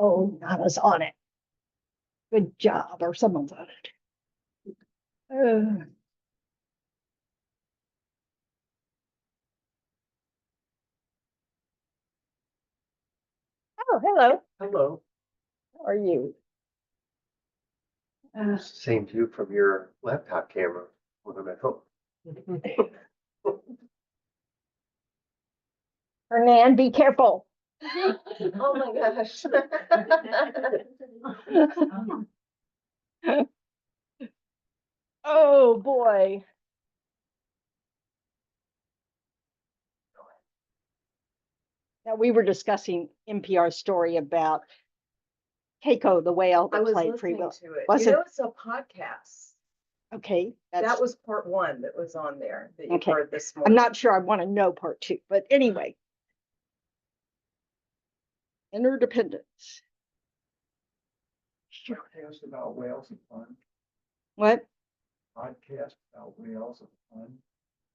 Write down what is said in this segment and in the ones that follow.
Oh, Nana's on it. Good job, or someone's on it. Oh, hello. Hello. How are you? Same view from your laptop camera when I'm at home. Hernan, be careful. Oh my gosh. Oh boy. Now we were discussing NPR's story about Keiko, the whale I that was played free listening will. to it. Was You it? know, it's a podcast. Okay, That was part one that was on there that you Okay. heard this I'm morning. not sure I want to know part two, but anyway. Interdependence. Podcast about whales and fun. What? Podcast about whales and fun.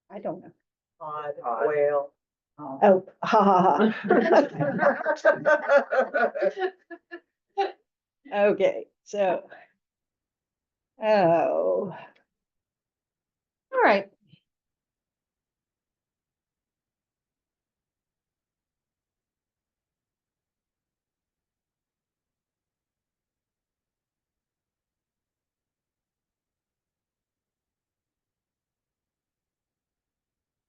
I don't know. Pod, whale. Oh, ha ha ha. Okay, so. Oh. All right.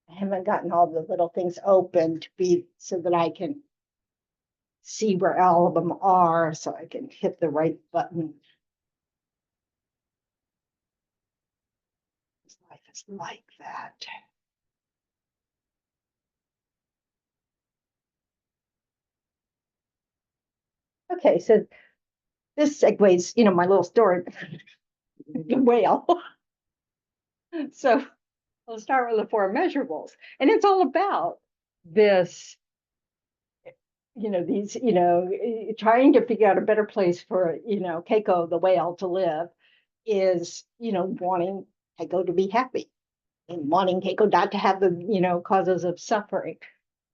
I haven't gotten all the little things open to be so that I can see where all of them are, so I can hit the right button. Life is like that. Okay, so this segues, my little story, the whale. So I'll start with the four measurables, and it's all about this, trying to figure out a better place for, Keiko, the whale, to live is, wanting Keiko to be happy and wanting Keiko not to have the, causes of suffering,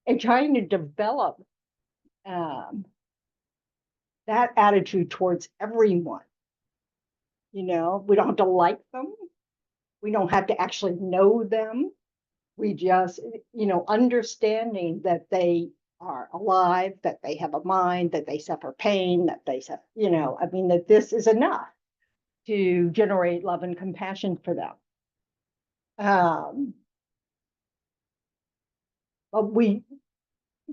and trying to develop that attitude towards everyone. We don't have to like them. We don't have to actually know them. We just, understanding that they are alive, that they have a mind, that they suffer pain, that they suffer, that this is enough to generate love and compassion for them. But we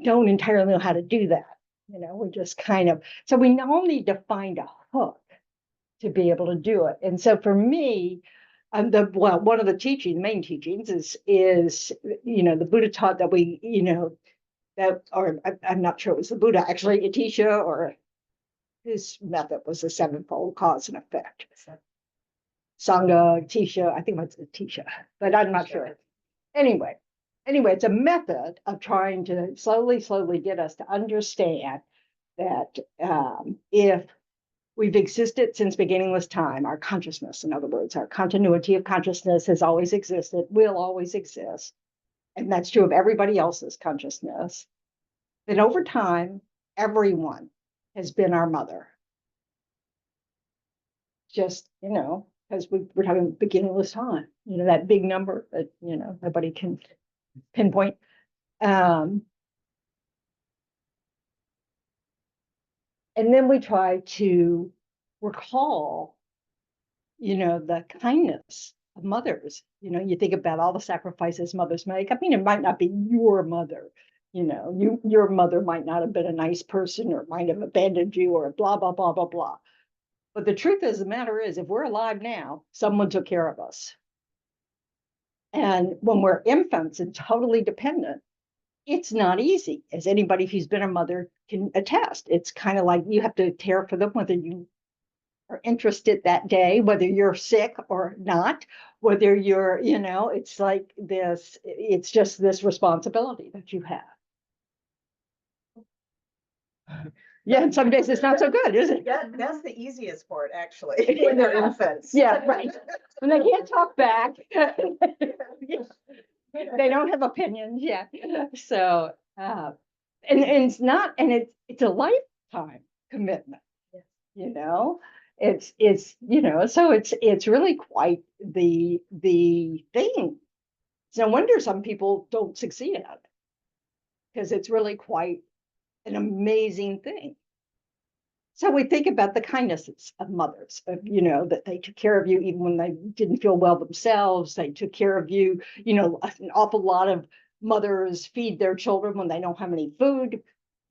don't entirely know how to do that. We just kind of, so we all need to find a hook to be able to do it. And so for me, one of the main teachings is the Buddha taught that we, I'm not sure it was the Buddha, actually, Atisha, or his method was the sevenfold cause and effect. Sangha, Atisha, I think it's Atisha, but I'm not sure. Anyway, it's a method of trying to slowly get us to understand that if we've existed since beginningless time, our consciousness, in other words, our continuity of consciousness has always existed, will always exist, and that's true of everybody else's consciousness, then over time, everyone has been our mother. Just, because we're talking beginningless time, that big number that, nobody can pinpoint. And then we try to recall, the kindness of mothers. You think about all the sacrifices mothers make. I mean, it might not be your mother. Your mother might not have been a nice person, or might have abandoned you, or blah, blah, blah, blah, blah. But the truth is, the matter is, if we're alive now, someone took care of us. And when we're infants and totally dependent, it's not easy, as anybody who's been a mother can attest. It's kind of like you have to care for them, whether you are interested that day, whether you're sick or not, whether you're, it's like this, it's just this responsibility that you have. Yeah, and some days it's not so good, is it? That's the easiest part, actually, when they're infants. Yeah, right. When they can't talk back. They don't have opinions yet. So, and it's not, and it's a lifetime commitment. Yes. You know, it's so it's really quite the thing. It's no wonder some people don't succeed at it, because it's really quite an amazing thing. So we think about the kindnesses of mothers, that they took care of you even when they didn't feel well themselves. They took care of you. An awful lot of mothers feed their children when they don't have any food,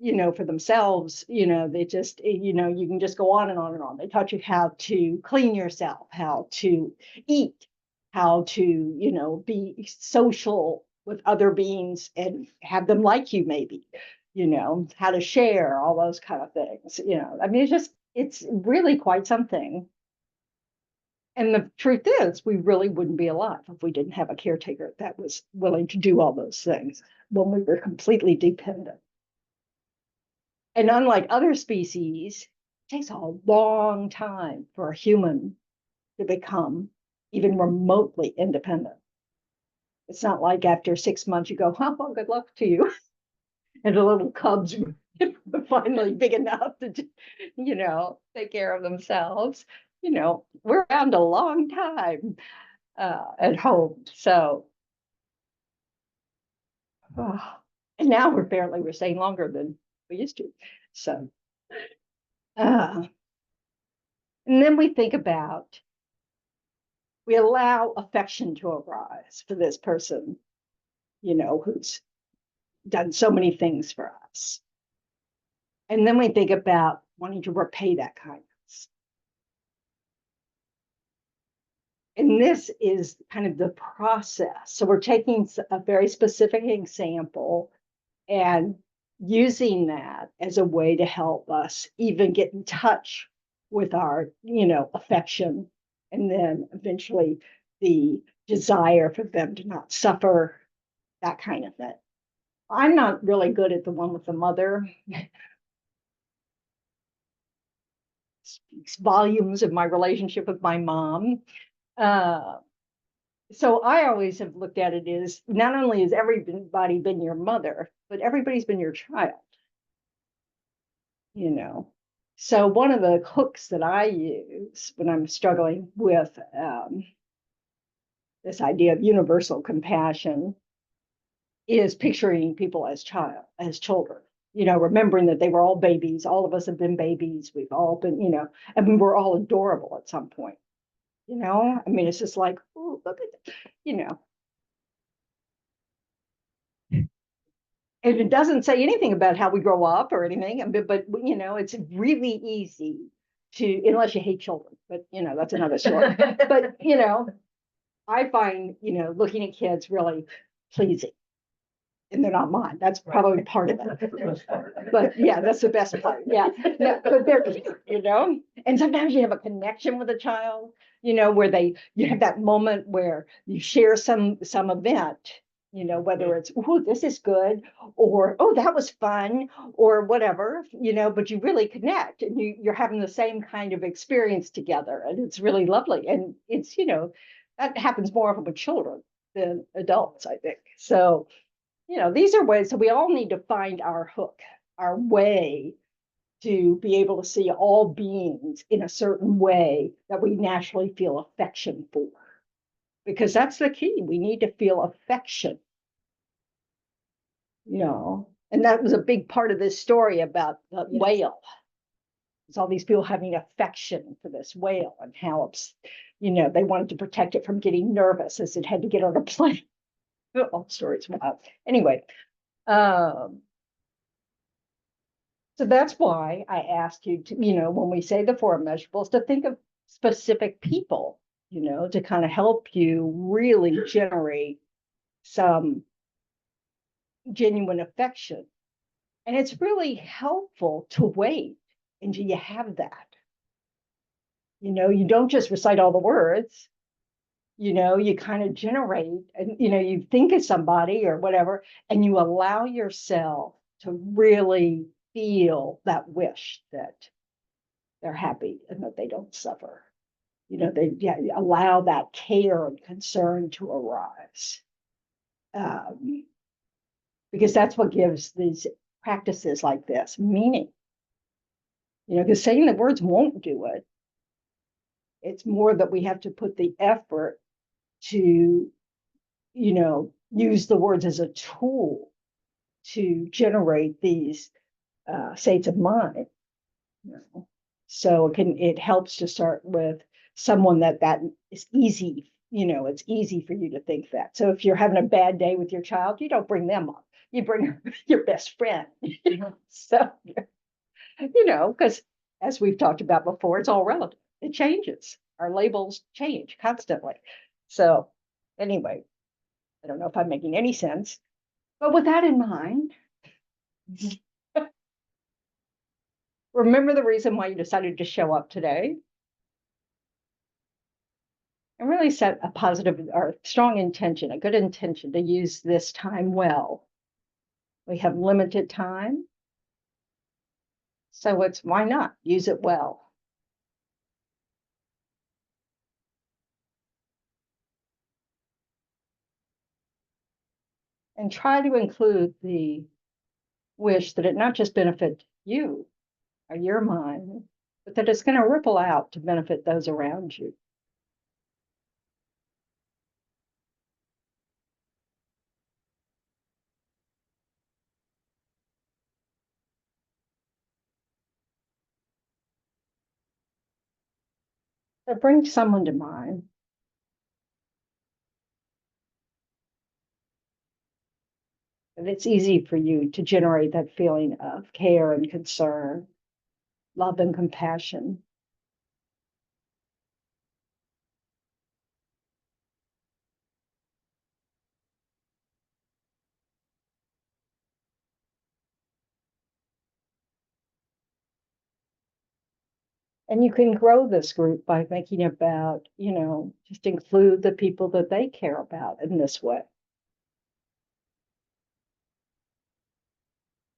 for themselves. They just, you can just go on and on and on. They taught you how to clean yourself, how to eat, how to, be social with other beings and have them like you, maybe, how to share, all those kind of things. I mean, it's really quite something. And the truth is, we really wouldn't be alive if we didn't have a caretaker that was willing to do all those things when we were completely dependent. And unlike other species, it takes a long time for a human to become even remotely independent. It's not like after 6 months you go, oh, well, good luck to you. And the little cubs were finally big enough to, take care of themselves. We're around a long time at home. So, and now we're staying longer than we used to. So, and then we think about, we allow affection to arise for this person, who's done so many things for us. And then we think about wanting to repay that kindness. And this is kind of the process. So we're taking a very specific example and using that as a way to help us even get in touch with our, affection, and then eventually the desire for them to not suffer, that kind of thing. I'm not really good at the one with the mother. Speaks volumes of my relationship with my mom. So I always have looked at it as, not only has everybody been your mother, but everybody's been your child. So one of the hooks that I use when I'm struggling with this idea of universal compassion is picturing people as children. Remembering that they were all babies. All of us have been babies. We've all been, and we were all adorable at some point. I mean, it's just like, oh, look at that, And it doesn't say anything about how we grow up or anything, but it's really easy to, unless you hate children, but that's another story. But I find looking at kids really pleasing, and they're not mine. That's probably part of it. But yeah, that's the best part. Yeah, no, but they're cute, And sometimes you have a connection with a child, where you have that moment where you share some event, whether it's, oh, this is good, or oh, that was fun, or whatever, but you really connect, and you're having the same kind of experience together, and it's really lovely. And it's, that happens more often with children than adults, I think. So, these are ways. So we all need to find our hook, our way to be able to see all beings in a certain way that we naturally feel affection for. Because that's the key. We need to feel affection. And that was a big part of this story about the whale. It's all these people having affection for this whale, and how it's, they wanted to protect it from getting nervous as it had to get on a plane. Oh, story's wild. Anyway, so that's why I asked you to, when we say the four measurables, to think of specific people, to kind of help you really generate some genuine affection. And it's really helpful to wait until you have that. You don't just recite all the words. You kind of generate, and you think of somebody or whatever, and you allow yourself to really feel that wish that they're happy and that they don't suffer. They allow that care and concern to arise, because that's what gives these practices like this meaning. because saying the words won't do it. It's more that we have to put the effort to, use the words as a tool to generate these states of mind. So it helps to start with someone that is easy. It's easy for you to think that. So if you're having a bad day with your child, you don't bring them up. You bring your best friend. So, because as we've talked about before, it's all relative. It changes. Our labels change constantly. So anyway, I don't know if I'm making any sense, but with that in mind, remember the reason why you decided to show up today, and really set a positive or strong intention, a good intention to use this time well. We have limited time, so why not use it well? And try to include the wish that it not just benefit you or your mind, but that it's going to ripple out to benefit those around you. So bring someone to mind. And it's easy for you to generate that feeling of care and concern, love and compassion. And you can grow this group by making about, just include the people that they care about in this way.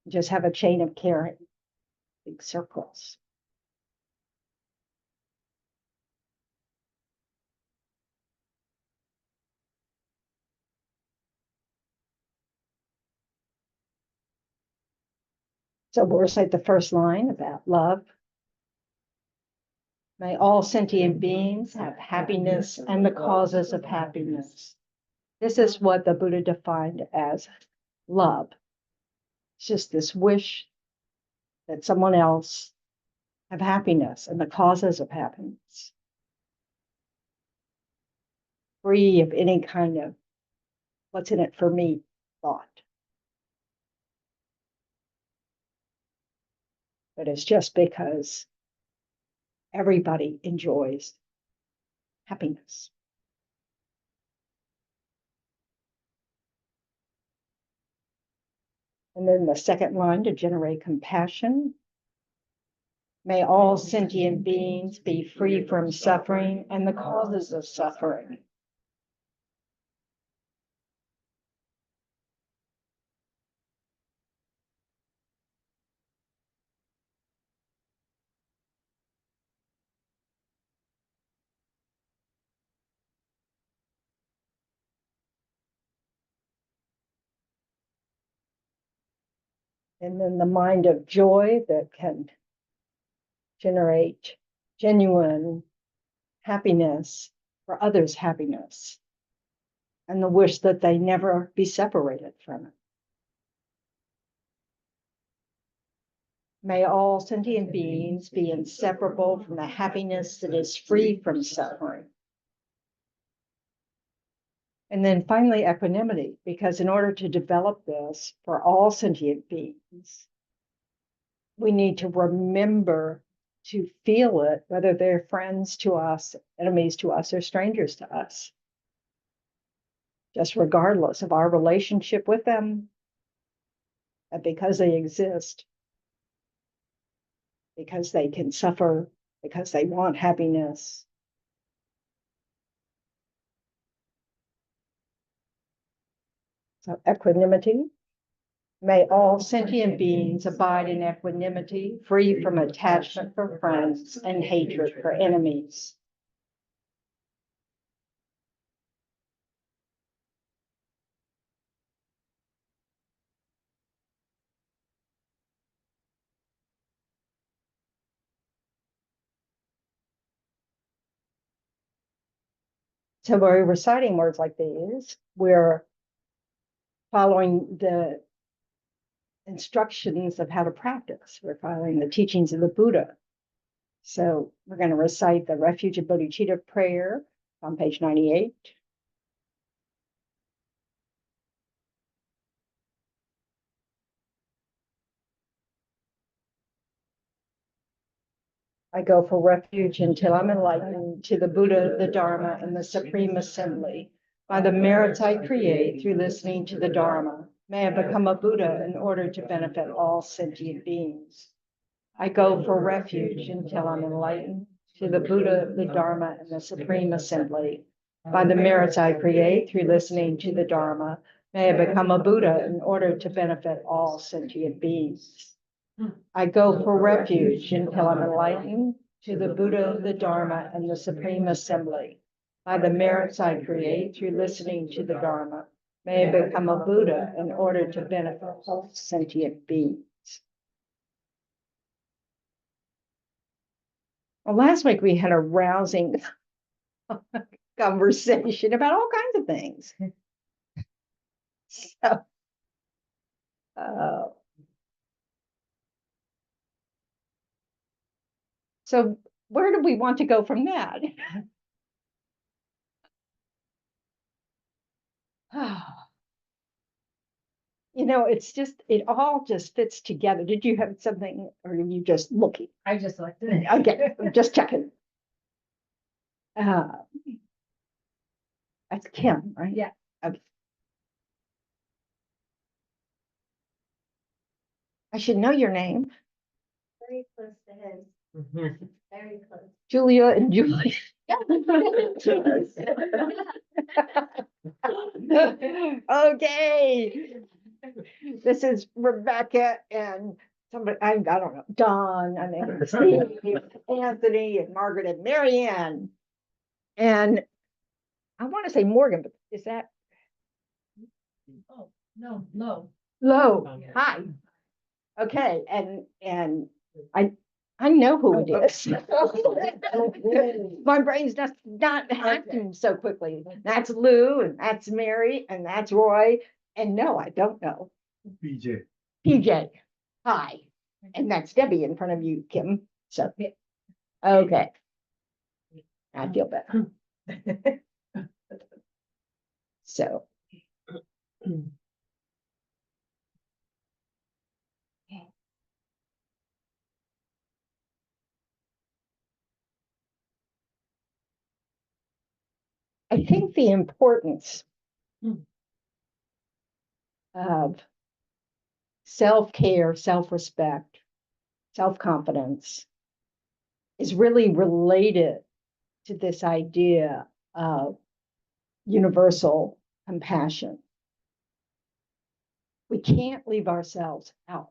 Just have a chain of caring, big circles. So we'll recite the first line about love. May all sentient beings have happiness and the causes of happiness. This is what the Buddha defined as love. It's just this wish that someone else have happiness and the causes of happiness, free of any kind of what's in it for me thought. But it's just because everybody enjoys happiness. And then the second line, to generate compassion. May all sentient beings be free from suffering and the causes of suffering. And then the mind of joy that can generate genuine happiness for others' happiness, and the wish that they never be separated from it. May all sentient beings be inseparable from the happiness that is free from suffering. And then finally, equanimity, because in order to develop this for all sentient beings, we need to remember to feel it, whether they're friends to us, enemies to us, or strangers to us. Just regardless of our relationship with them, and because they exist, because they can suffer, because they want happiness. So equanimity. May all sentient beings abide in equanimity, free from attachment for friends and hatred for enemies. So we're reciting words like these. We're following the instructions of how to practice. We're following the teachings of the Buddha. So we're going to recite the Refuge of Bodhicitta prayer on page 98. I go for refuge until I'm enlightened to the Buddha, the Dharma, and the Supreme Assembly. By the merits I create through listening to the Dharma, may I become a Buddha in order to benefit all sentient beings. I go for refuge until I'm enlightened to the Buddha, the Dharma, and the Supreme Assembly. By the merits I create through listening to the Dharma, may I become a Buddha in order to benefit all sentient beings. I go for refuge until I'm enlightened to the Buddha, the Dharma, and the Supreme Assembly. By the merits I create through listening to the Dharma, may I become a Buddha in order to benefit all sentient beings. Well, last week we had a rousing conversation about all kinds of things. So, so where do we want to go from that? You know, it's just, it all just fits together. Did you have something, or are you just looking? I just looked at it. Okay, I'm just checking. That's Kim, right? Yeah. Okay. I should know your name. Very close to his. Very close. Julia and Julia. Okay. This is Rebecca and somebody, I don't know, Don, I mean, Steve, Anthony, and Margaret and Marianne. And I want to say Morgan, but is that Oh, no, no. Low? Hi. Okay, and I know who it is. My brain's just not hacking so quickly. That's Lou, and that's Mary, and that's Roy. And no, I don't know. BJ. PJ. Hi. And that's Debbie in front of you, Kim. So, okay. I feel better. So. I think the importance of self-care, self-respect, self-confidence is really related to this idea of universal compassion. We can't leave ourselves out.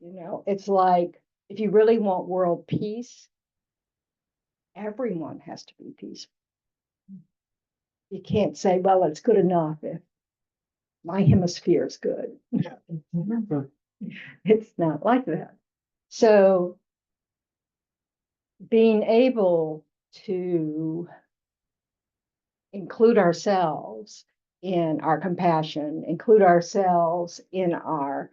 You know, it's like if you really want world peace, everyone has to be peaceful. You can't say, well, it's good enough if my hemisphere is good. It's not like that. So being able to include ourselves in our compassion, include ourselves in our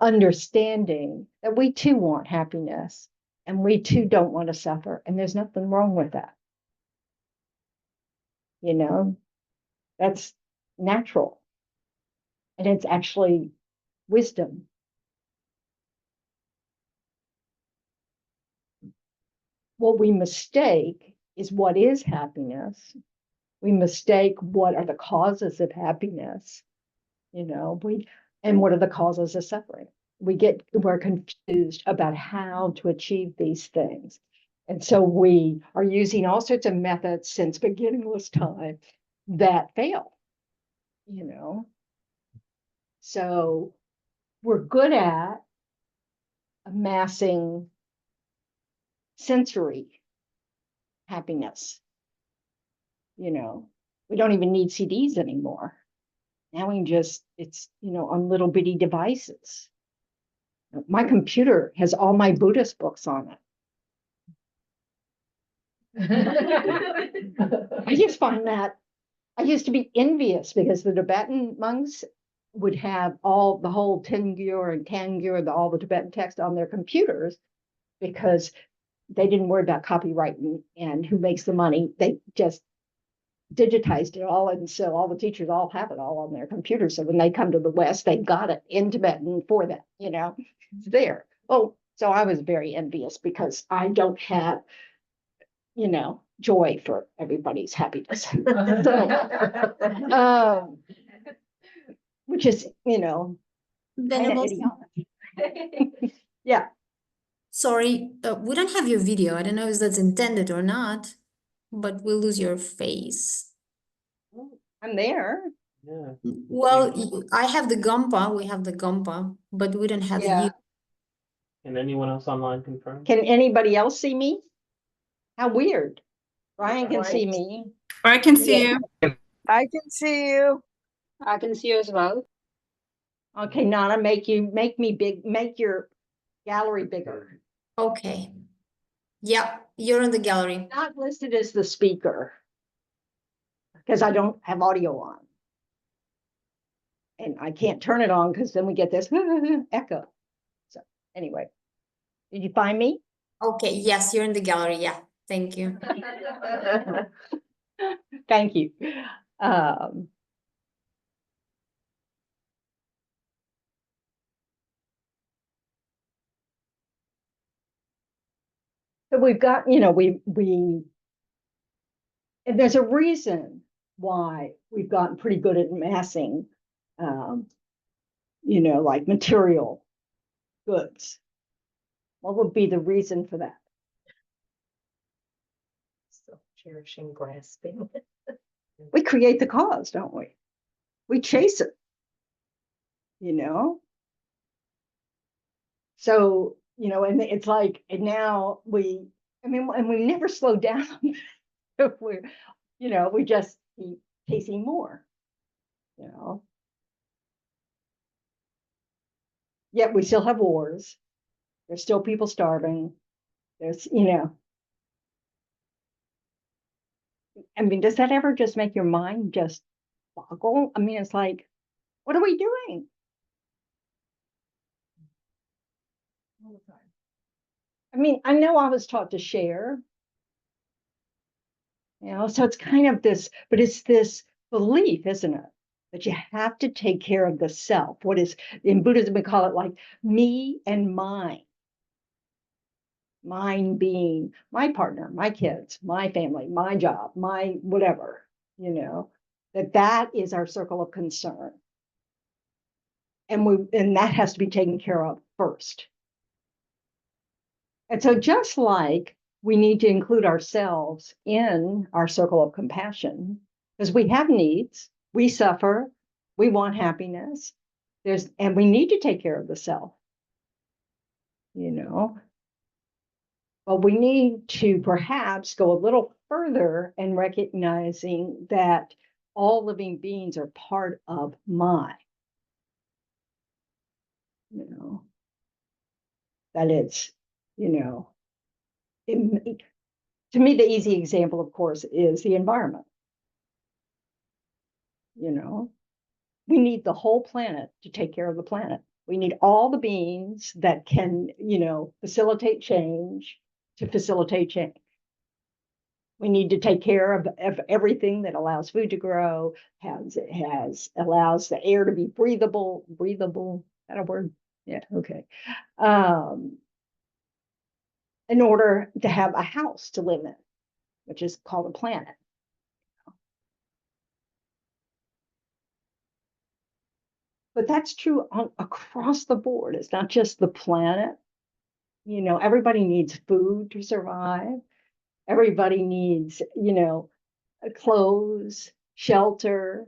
understanding that we too want happiness and we too don't want to suffer. And there's nothing wrong with that. That's natural. And it's actually wisdom. What we mistake is what is happiness. We mistake what are the causes of happiness, and what are the causes of suffering. We're confused about how to achieve these things. And so we are using all sorts of methods since beginningless time that fail, So we're good at amassing sensory happiness. We don't even need CDs anymore. Now it's on little bitty devices. My computer has all my Buddhist books on it. I just find that I used to be envious because the Tibetan monks would have the whole Tengyur and Kangyur, all the Tibetan text on their computers because they didn't worry about copyright and who makes the money. They just digitized it all. And so all the teachers all have it all on their computers. So when they come to the West, they got it in Tibetan for them, it's there. Oh, so I was very envious because I don't have, joy for everybody's happiness. So, which is, kind of Venerable, idiotic. Yeah. sorry, we don't have your video. I don't know if that's intended or not, but we'll lose your face. I'm there. Yeah. Well, I have the Gumpa, we have the Gumpa, but we don't have Yeah. you. Can anyone else online confirm? Can anybody else see me? How weird. Ryan can see Right. me. I can see Yeah. you. I can see you. I can see you as well. Okay, Nana, make me big, make your gallery bigger. Okay. Yeah, you're in the gallery. Not listed as the speaker because I don't have audio on. And I can't turn it on because then we get this echo. So anyway, did you find me? Okay, yes, you're in the gallery. Yeah, thank you. Thank you. So we've got, and there's a reason why we've gotten pretty good at amassing, like material goods. What would be the reason for that? So cherishing, grasping. We create the cause, don't we? We chase it, So, and it's like, and now and we never slow down. We're, we just keep chasing more, Yet we still have wars. There's still people starving. There's, does that ever just make your mind just boggle? It's like, what are we doing? All the time. I know I was taught to share, so it's kind of this, but it's this belief, isn't it? That you have to take care of the self. What is in Buddhism, we call it like me and mine. Mine being my partner, my kids, my family, my job, my whatever, that is our circle of concern. And that has to be taken care of first. And so just like we need to include ourselves in our circle of compassion, because we have needs, we suffer, we want happiness, and we need to take care of the self, But we need to perhaps go a little further in recognizing that all living beings are part of my, that it's, to me, the easy example, of course, is the environment. We need the whole planet to take care of the planet. We need all the beings that can, facilitate change to facilitate change. We need to take care of everything that allows food to grow, allows the air to be breathable, is that a word? Yeah, okay. In order to have a house to live in, which is called a planet. But that's true across the board. It's not just the planet. Everybody needs food to survive. Everybody needs, clothes, shelter.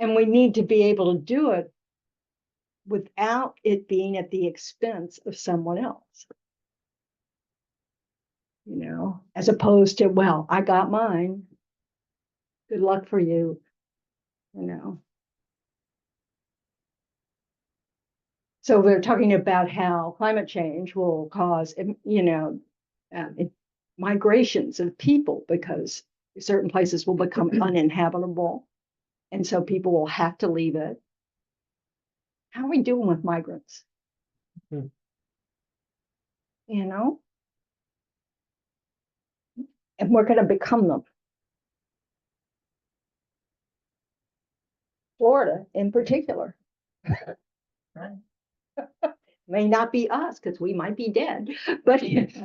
And we need to be able to do it without it being at the expense of someone else. As opposed to, well, I got mine. Good luck for you. So we're talking about how climate change will cause, migrations of people because certain places will become uninhabitable. And so people will have to leave it. How are we doing with migrants? Hmm. You know? And we're going to become them. Florida in particular. Right. May not be us because we might be dead, but Say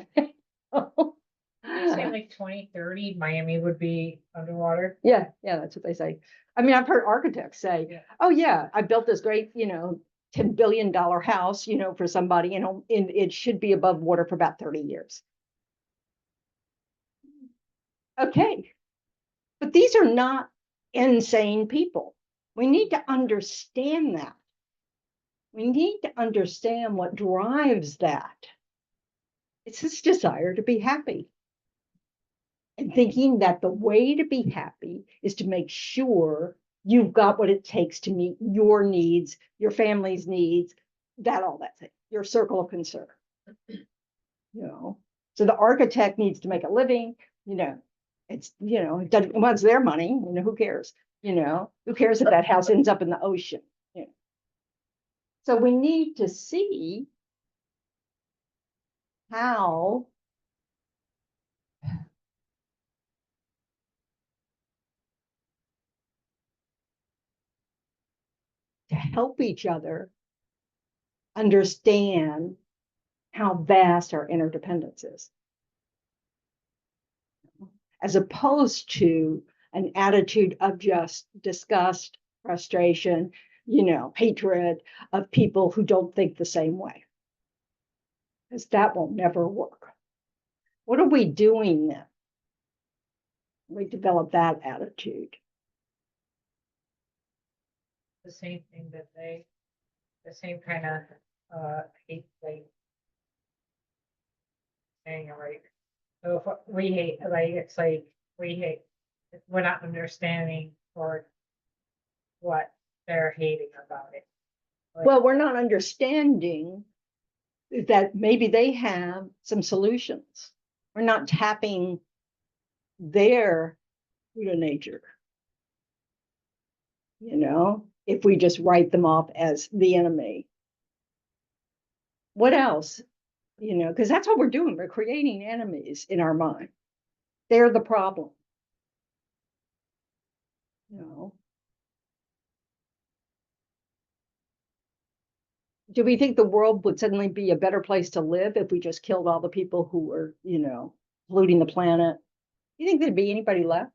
like 2030, Miami would be underwater. yeah, that's what they say. I mean, I've heard architects say, Yeah. oh yeah, I built this great, $10 billion house, for somebody, and it should be above water for about 30 years. Okay. But these are not insane people. We need to understand that. We need to understand what drives that. It's this desire to be happy. And thinking that the way to be happy is to make sure you've got what it takes to meet your needs, your family's needs, all that thing, your circle of concern. So the architect needs to make a living, it's, it doesn't, well, it's their money, who cares? Who cares if that house ends up in the ocean? So we need to see how to help each other understand how vast our interdependence is, as opposed to an attitude of just disgust, frustration, hatred of people who don't think the same way. Because that will never work. What are we doing then? We develop that attitude. The same thing that the same kind of hate, like saying it right. So if we hate, like, it's like we hate, we're not understanding or what they're hating about it. Well, we're not understanding that maybe they have some solutions. We're not tapping their Buddha nature. If we just write them off as the enemy. What else? Because that's what we're doing. We're creating enemies in our mind. They're the problem. Do we think the world would suddenly be a better place to live if we just killed all the people who were, polluting the planet? You think there'd be anybody left?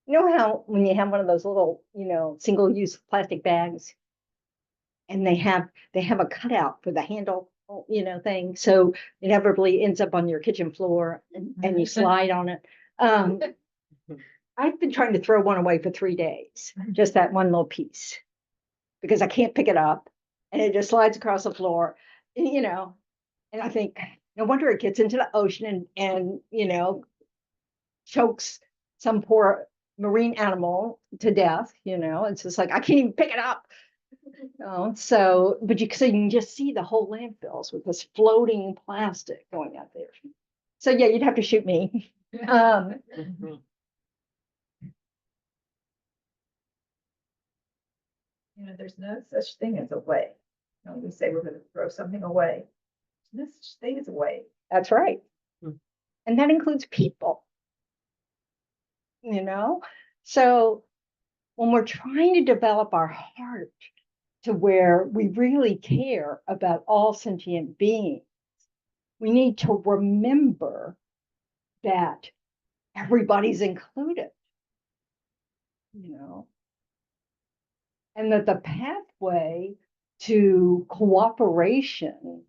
You know how when you have one of those little, single-use plastic bags, and they have a cutout for the handle, thing, so inevitably ends up on your kitchen floor, and you slide on it. I've been trying to throw one away for 3 days, just that one little piece, because I can't pick it up, and it just slides across the floor, and I think, no wonder it gets into the ocean and chokes some poor marine animal to death. It's just like I can't even pick it up. So you can just see the whole landfills with this floating plastic going out there. So yeah, you'd have to shoot me. There's no such thing as a way. We say we're going to throw something away. There's no such thing as a way. That's right. Hmm. And that includes people. So when we're trying to develop our heart to where we really care about all sentient beings, we need to remember that everybody's included, and that the pathway to cooperation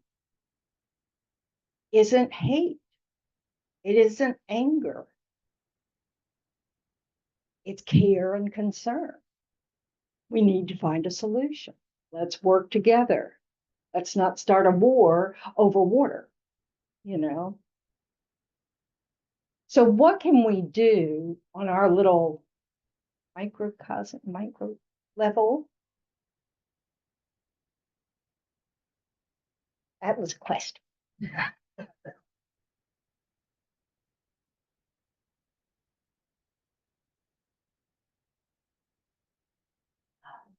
isn't hate. It isn't anger. It's care and concern. We need to find a solution. Let's work together. Let's not start a war over water, So what can we do on our little micro level. That was a question.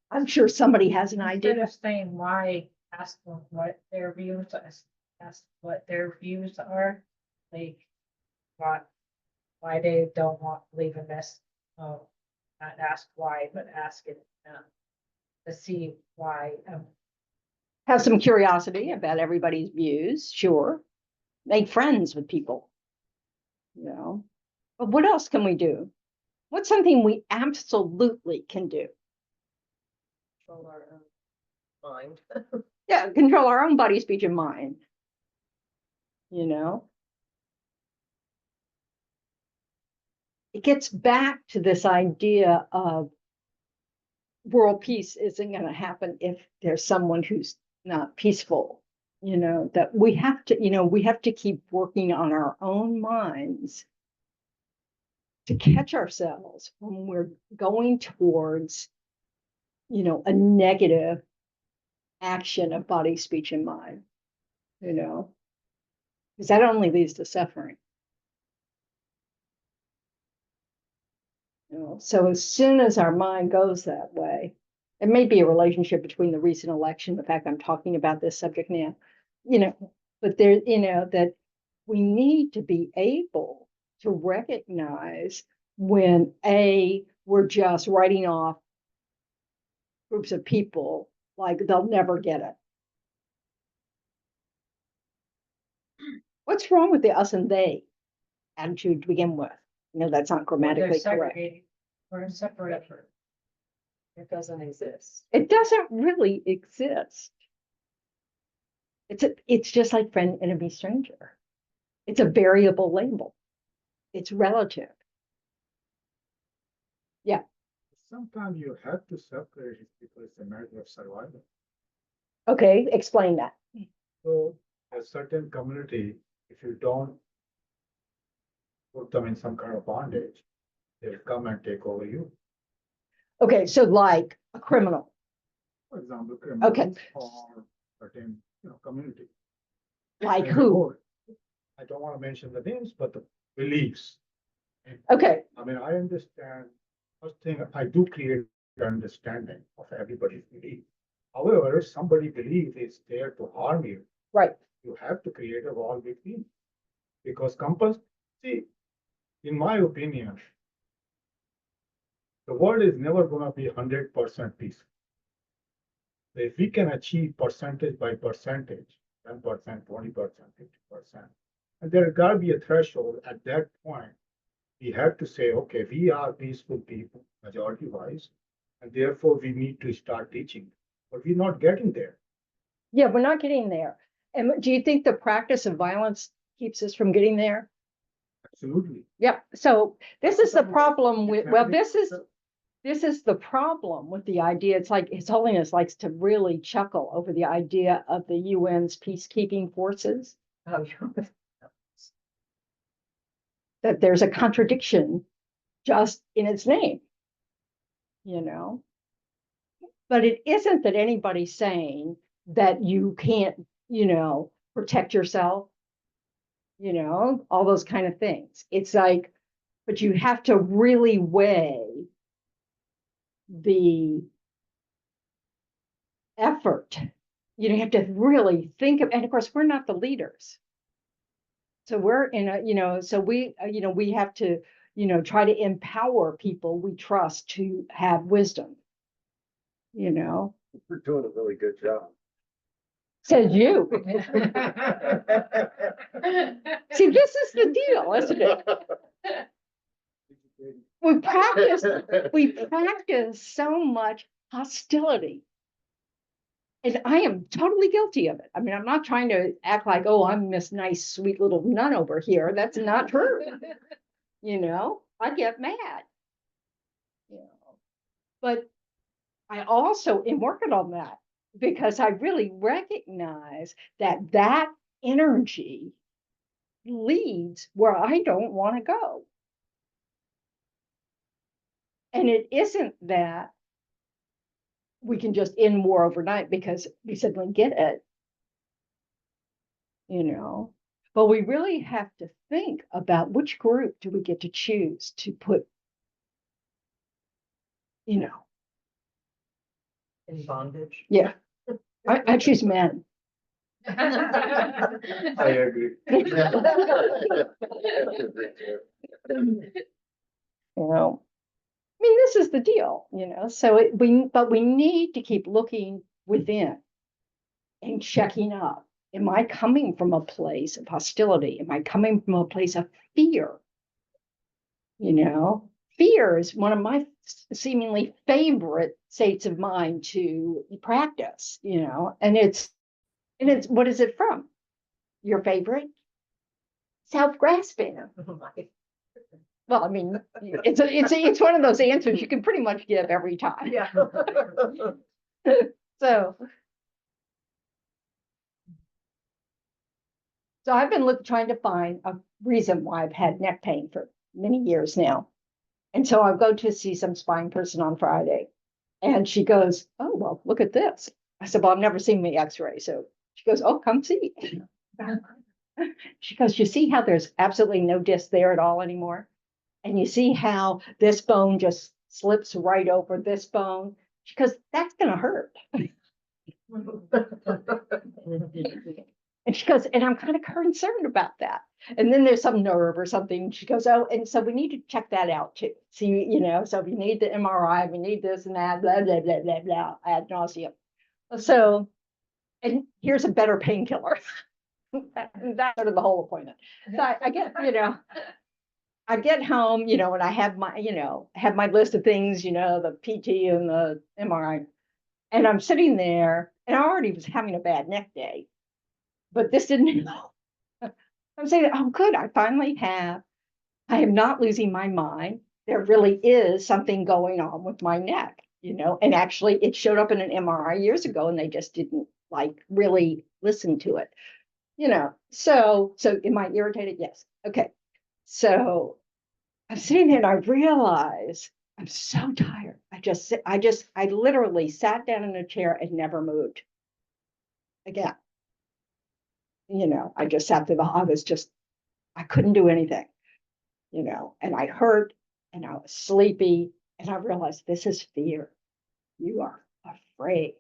I'm sure somebody has an Instead idea. of saying why, ask them what their views, ask what their views are, like, why they don't want to believe in this. Oh, not ask why, but ask it, to see why, Have some curiosity about everybody's views, sure. Make friends with people. You know, but what else can we do? What's something we absolutely can do? Control our own mind. Yeah, control our own body, speech, and mind. You know, it gets back to this idea of world peace isn't going to happen if there's someone who's not peaceful. You know, that we have to, we have to keep working on our own minds to catch ourselves when we're going towards, a negative action of body, speech, and mind, because that only leads to suffering. So as soon as our mind goes that way, it may be a relationship between the recent election, the fact I'm talking about this subject now, but there, that we need to be able to recognize when we're just writing off groups of people like they'll never get it. What's wrong with the us and they attitude to begin with? That's not they're grammatically correct. segregating, we're separate. It doesn't exist. It doesn't really exist. It's just like friend, enemy, stranger. It's a variable label. It's relative. Yeah. Sometimes you have to separate it because it's a matter of survival. Okay, explain that. So a certain community, if you don't put them in some kind of bondage, they'll come and take over you. Okay, so like a criminal. For example, Okay. criminals or certain community. Like And who? or, I don't want to mention the names, but the beliefs. Okay, I mean, I understand. First thing, I do create understanding of everybody's belief. However, if somebody belief is there to harm you, right. you have to create a wall between. Because see, in my opinion, the world is never going to be 100% peaceful. If we can achieve percentage by percentage, 10%, 20%, 50%, and there got to be a threshold at that point, we have to say, okay, we are peaceful people, majority wise, and therefore we need to start teaching. But we're not getting there. Yeah, we're not getting there. And do you think the practice of violence keeps us from getting there? Absolutely. Yep. So this is the problem with, this is the problem with the idea. It's like His Holiness likes to really chuckle over the idea of the UN's peacekeeping forces, Oh, that there's a contradiction just in its name, But it isn't that anybody's saying that you can't, protect yourself, all those kind of things. It's like, but you have to really weigh the effort. You have to really think of, and of course, we're not the leaders. So we're in a, so we, we have to, try to empower people we trust to have wisdom, We're doing a really good job. Says you. See, this is the deal, isn't it? We practice so much hostility. And I am totally guilty of it. I mean, I'm not trying to act like, oh, I'm this nice, sweet little nun over here. That's not true. I get mad. But I also am working on that because I really recognize that energy leads where I don't want to go. And it isn't that we can just end war overnight because we suddenly get it, but we really have to think about which group do we get to choose to put, In bondage. yeah. I choose men. I agree. I mean, this is the deal, so but we need to keep looking within and checking up. Am I coming from a place of hostility? Am I coming from a place of fear? Fear is one of my seemingly favorite states of mind to practice, and it's what is it from? Your favorite? Self-grasping. Well, I mean, it's one of those answers you can pretty much give every time. Yeah. So I've been trying to find a reason why I've had neck pain for many years now. And so I'll go to see some spine person on Friday. And she goes, oh, well, look at this. I said, well, I've never seen the x-ray. So she goes, oh, come see. She goes, you see how there's absolutely no disc there at all anymore? And you see how this bone just slips right over this bone? She goes, that's going to hurt. And she goes, and I'm kind of concerned about that. And then there's some nerve or something. She goes, oh, and so we need to check that out too. See, so if you need the MRI, we need this and that, blah, blah, blah, blah, blah, ad nauseum. So, and here's a better painkiller. That's sort of the whole appointment. So I get, I get home, and I have my list of things, the PT and the MRI. And I'm sitting there and I already was having a bad neck day. But this didn't help. I'm saying, oh, good. I am not losing my mind. There really is something going on with my neck, and actually it showed up in an MRI years ago and they just didn't really listen to it, So am I irritated? Yes. Okay. So I'm sitting there and I realize I'm so tired. I literally sat down in a chair and never moved again. I just sat there. I couldn't do anything, and I hurt and I was sleepy. And I realized this is fear. You are afraid.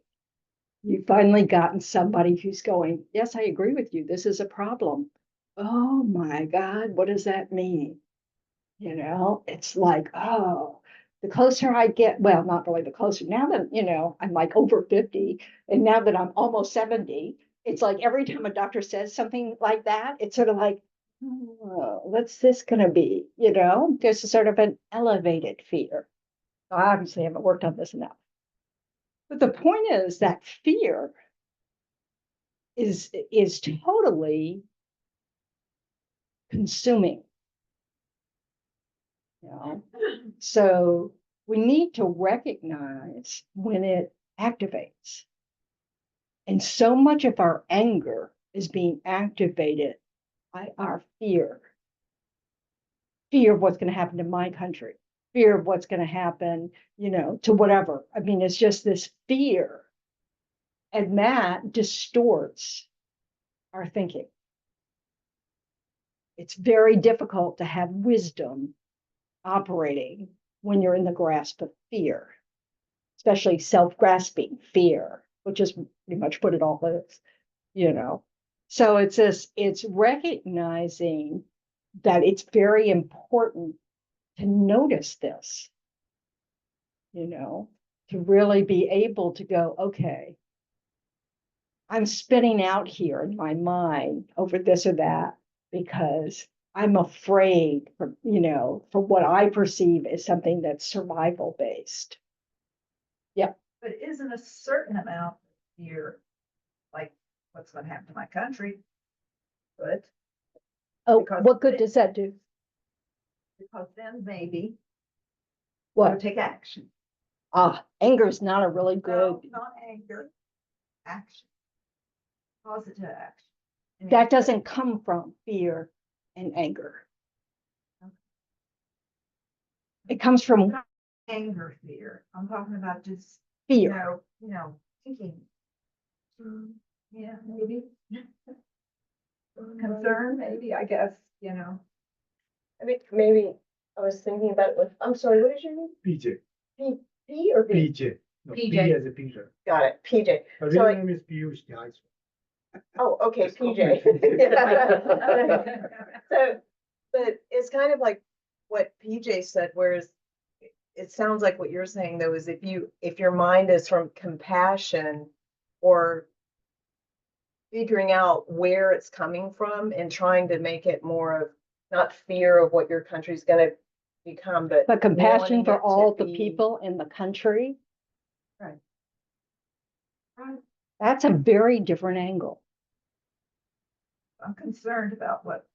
You've finally gotten somebody who's going, yes, I agree with you. This is a problem. Oh my God, what does that mean? It's like, oh, the closer I get, well, not really the closer. Now that, I'm over 50, and now that I'm almost 70, it's like every time a doctor says something like that, it's sort of like, oh, what's this going to be? There's a sort of an elevated fear. I obviously haven't worked on this enough. But the point is that fear is totally consuming. So we need to recognize when it activates. And so much of our anger is being activated by our fear. Fear of what's going to happen to my country, fear of what's going to happen, to whatever. I mean, it's just this fear. And that distorts our thinking. It's very difficult to have wisdom operating when you're in the grasp of fear, especially self-grasping fear, which is pretty much what it all is, So it's recognizing that it's very important to notice this, to really be able to go, okay, I'm spinning out here in my mind over this or that because I'm afraid for what I perceive as something that's survival based. Yep. But isn't a certain amount of fear, like what's going to happen to my country, good? Oh, Because what good does that do? Because then maybe What? we'll take action. Anger is not a really good. No, not anger, action, positive action. That doesn't come from fear and anger. It comes from anger fear. I'm talking about just, Fear. thinking. Yeah, maybe. Concern, maybe, I guess, I mean, maybe I was thinking about it with, I'm sorry, what is your name? PJ, P or B? PJ, no, P PJ. as a Peter. Got it, PJ. Her So real I- name is Piyush Jais. Oh, okay, Just call PJ. me. So, but it's kind of like what PJ said, whereas it sounds like what you're saying though, is if your mind is from compassion or figuring out where it's coming from and trying to make it more of not fear of what your country's gonna become, but compassion wanting for it to all the be- people in the country. Right. That's a very different angle. I'm concerned about what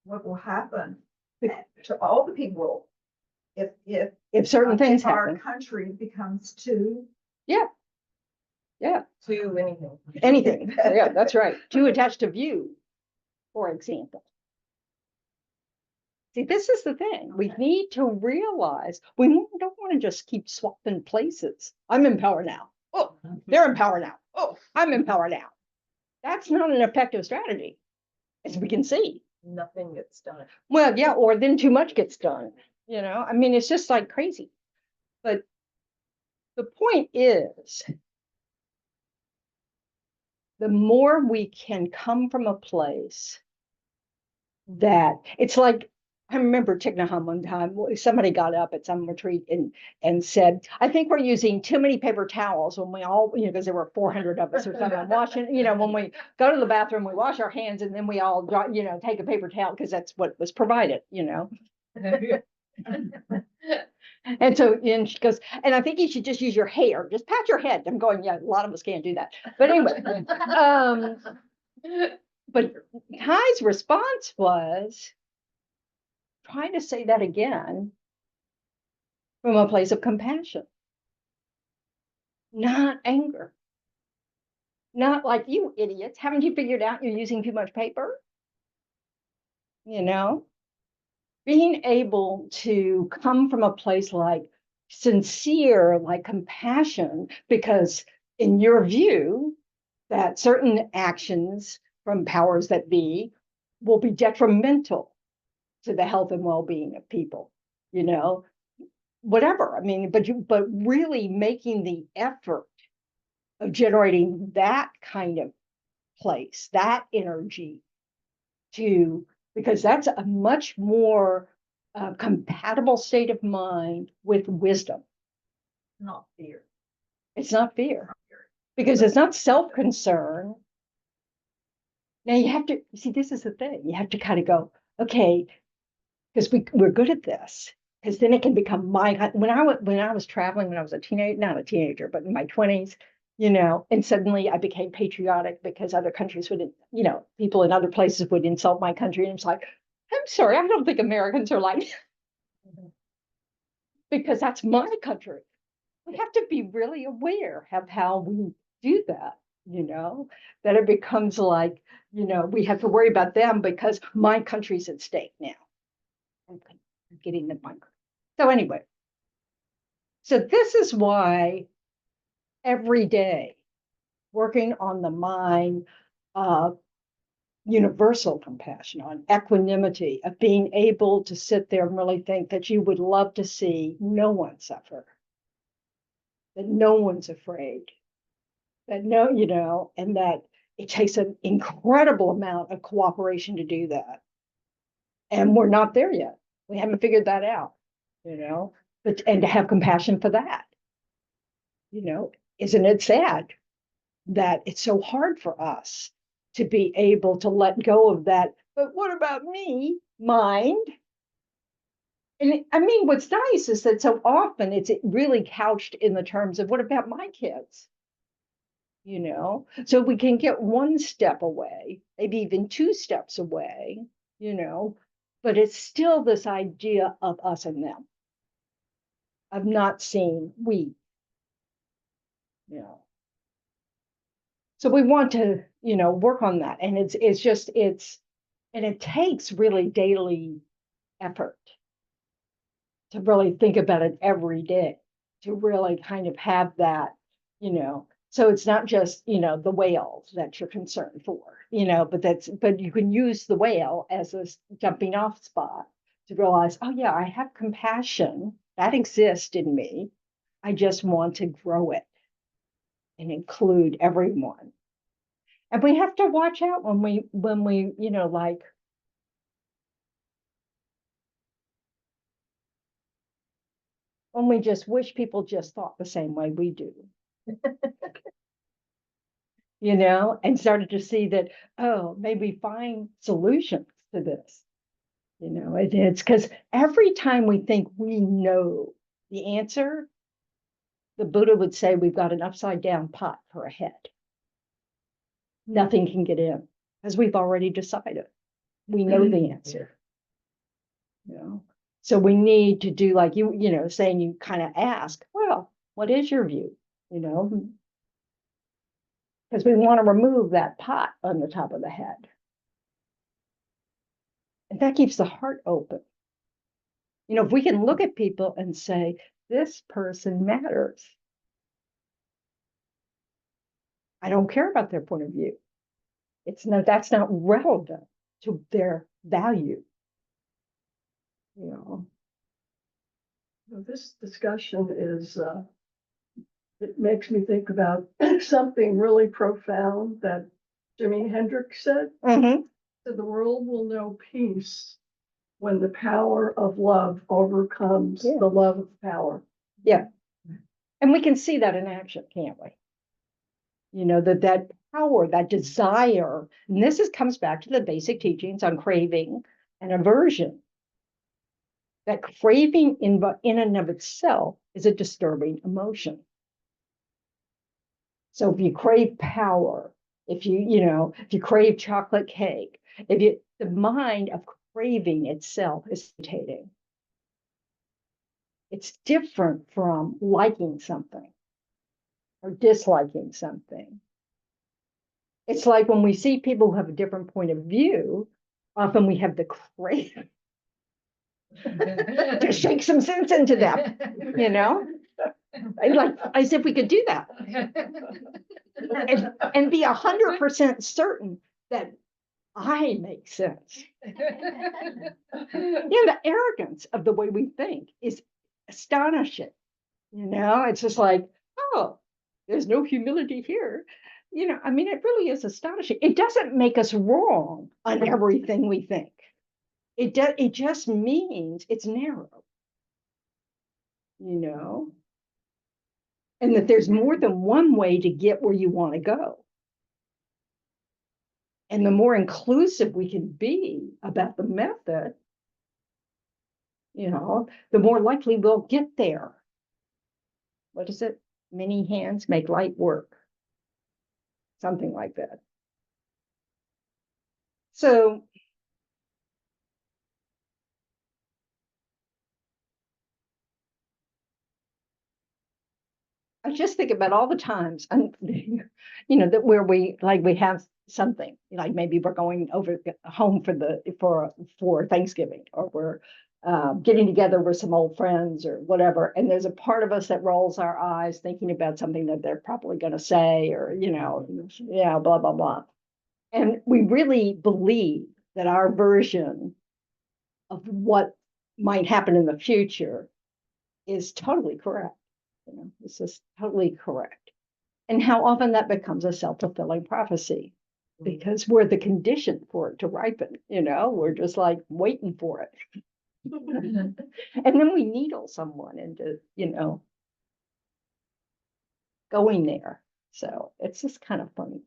will happen to all the people If certain things our happen, country becomes too. yeah, To anything. anything, yeah, that's right, too attached to view, for example. See, this is the thing, we need to realize, we don't want to just keep swapping places. I'm in power now, oh, they're in power now, oh, I'm in power now. That's not an effective strategy, as we can see. Nothing gets done. Well, yeah, or then too much gets done, I mean, it's just like crazy. But the point is, the more we can come from a place that it's like, I remember Thich Nhat Hanh one time, somebody got up at some retreat and said, I think we're using too many paper towels when we all, because there were 400 of us or something washing, when we go to the bathroom, we wash our hands and then we all, take a paper towel because that's what was provided. And so, and she goes, and I think you should just use your hair, just pat your head. I'm going, yeah, a lot of us can't do that. But anyway, but Kai's response was trying to say that again from a place of compassion, not anger. Not like, you idiots, haven't you figured out you're using too much paper? Being able to come from a place like sincere, like compassion, because in your view, that certain actions from powers that be will be detrimental to the health and well-being of people, whatever. I mean, but really making the effort of generating that kind of place, that energy because that's a much more compatible state of mind with wisdom. Not fear. It's not fear because it's not self-concern. Now you have to see, this is the thing. You have to kind of go, okay, because we're good at this, because then it can become when I was traveling when I was a teenager, not a teenager, but in my 20s, and suddenly I became patriotic because other countries would, people in other places would insult my country. And it's like, I'm sorry, I don't think Americans are like, because that's my country. We have to be really aware of how we do that, that it becomes like, we have to worry about them because my country's at stake now. I'm getting the mic. So anyway, so this is why every day working on the mind of universal compassion, on equanimity, of being able to sit there and really think that you would love to see no one suffer, that no one's afraid, that and that it takes an incredible amount of cooperation to do that. And we're not there yet. We haven't figured that out, and to have compassion for that, isn't it sad that it's so hard for us to be able to let go of that? But what about me, mind? And I mean, what's nice is that so often it's really couched in the terms of what about my kids? So we can get one step away, maybe even two steps away, but it's still this idea of us and them, of not seeing we, So we want to, work on that. And and it takes really daily effort to really think about it every day. to really kind of have that, so it's not just, the whales that you're concerned for, but you can use the whale as a jumping off spot to realize, oh yeah, I have compassion that exists in me. I just want to grow it and include everyone. And we have to watch out when we, like, when we just wish people just thought the same way we do. And started to see that, oh, maybe find solutions to this. It's because every time we think we know the answer, the Buddha would say we've got an upside down pot for a head. Nothing can get in because we've already decided. We know the answer. So we need to do like saying you kind of ask, well, what is your view? Because we want to remove that pot on the top of the head. And that keeps the heart open. If we can look at people and say, this person matters. I don't care about their point of view. That's not relevant to their value. This discussion it makes me think about something really profound that Jimi Hendrix said. Mm-hmm. That the world will know peace when the power of love overcomes the love of power. Yeah. And we can see that in action, can't we? That power, that desire, and this comes back to the basic teachings on craving and aversion. That craving in and of itself is a disturbing emotion. So if you crave power, if you crave chocolate cake, the mind of craving itself is irritating. It's different from liking something or disliking something. It's like when we see people who have a different point of view, often we have the craving to shake some sense into them, like as if we could do that and be 100% certain that I make sense. The arrogance of the way we think is astonishing. It's just like, oh, there's no humility here. It really is astonishing. It doesn't make us wrong on everything we think. It just means it's narrow. And that there's more than one way to get where you want to go. And the more inclusive we can be about the method, the more likely we'll get there. What is it? Many hands make light work. Something like that. So I just think about all the times, that where we have something, like maybe we're going over home for Thanksgiving, or we're getting together with some old friends or whatever, and there's a part of us that rolls our eyes thinking about something that they're probably going to say, or blah blah blah, and we really believe that our version of what might happen in the future is totally correct. This is totally correct. And how often that becomes a self-fulfilling prophecy, because we're the condition for it to ripen. We're just like waiting for it. And then we needle someone into, going there. So it's just kind of funny,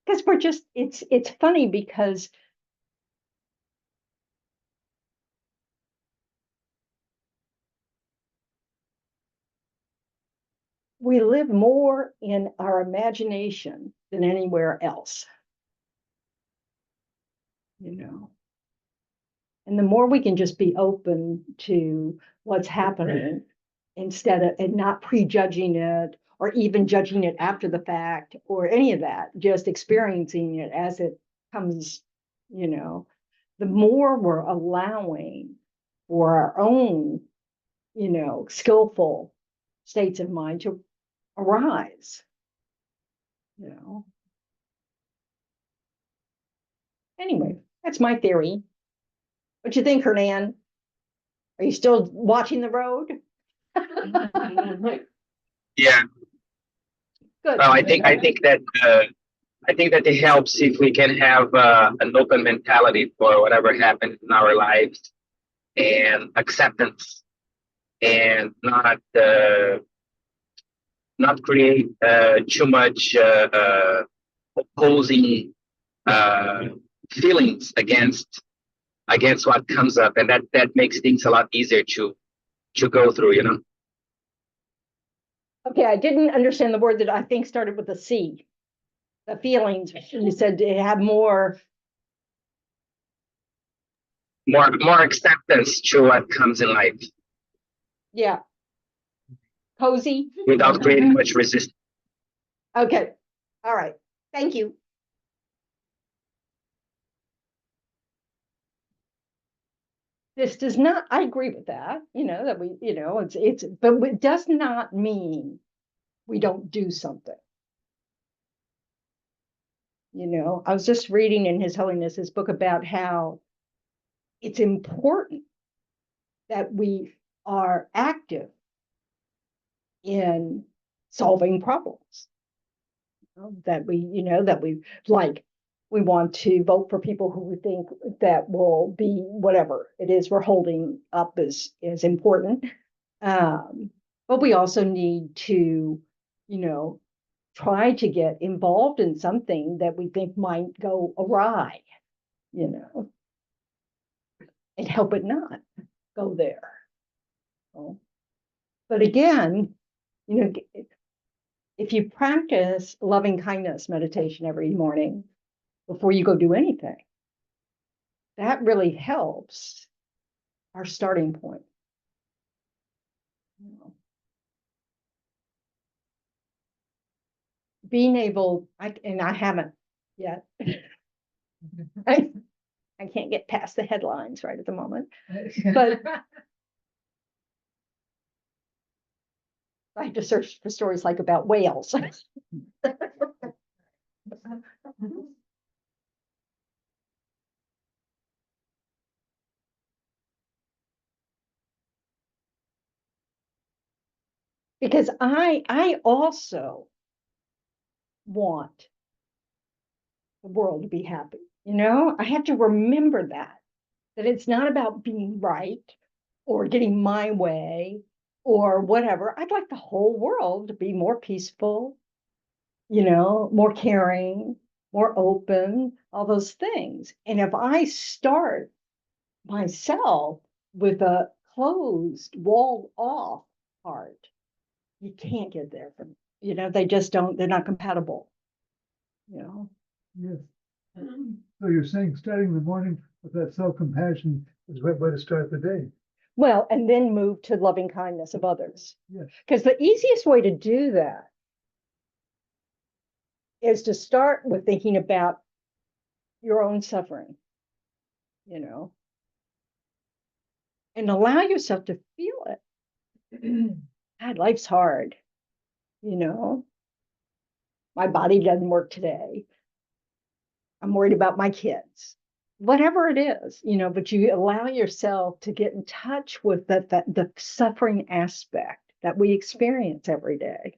because it's funny because we live more in our imagination than anywhere else. And the more we can just be open to what's happening and not prejudging it, or even judging it after the fact, or any of that, just experiencing it as it comes, the more we're allowing for our own, skillful states of mind to arise, you know. Anyway, that's my theory. What you think, Hernan? Are you still watching the road? Yeah, Good. well, I think that it helps if we can have an open mentality for whatever happens in our lives and acceptance, and not create too much opposing feelings against what comes up, and that makes things a lot easier to go through, you know. Okay, I didn't understand the word that I think started with a C. The feelings, you said to have more. More acceptance to what comes in life Yeah. Cozy. without creating much resistance. Okay. All right. Thank you. This does not, I agree with that, that we, but it does not mean we don't do something. I was just reading in His Holiness's book about how it's important that we are active in solving problems. That we like, we want to vote for people who we think that will be whatever it is we're holding up is important. But we also need to, try to get involved in something that we think might go awry, and help it not go there. But again, if you practice loving kindness meditation every morning before you go do anything, that really helps our starting point. Being able, and I haven't yet. I can't get past the headlines right at the moment, but I have to search for stories like about whales. Because I also want the world to be happy. I have to remember that it's not about being right or getting my way or whatever. I'd like the whole world to be more peaceful, more caring, more open, all those things. And if I start myself with a closed, walled off heart, you can't get there from, they just don't, they're not compatible, Yes. So you're saying starting the morning with that self-compassion is a right way to start the day. Well, and then move to loving kindness of others. Yes. Because the easiest way to do that is to start with thinking about your own suffering, and allow yourself to feel it. God, life's hard, my body doesn't work today. I'm worried about my kids, whatever it is, but you allow yourself to get in touch with the suffering aspect that we experience every day.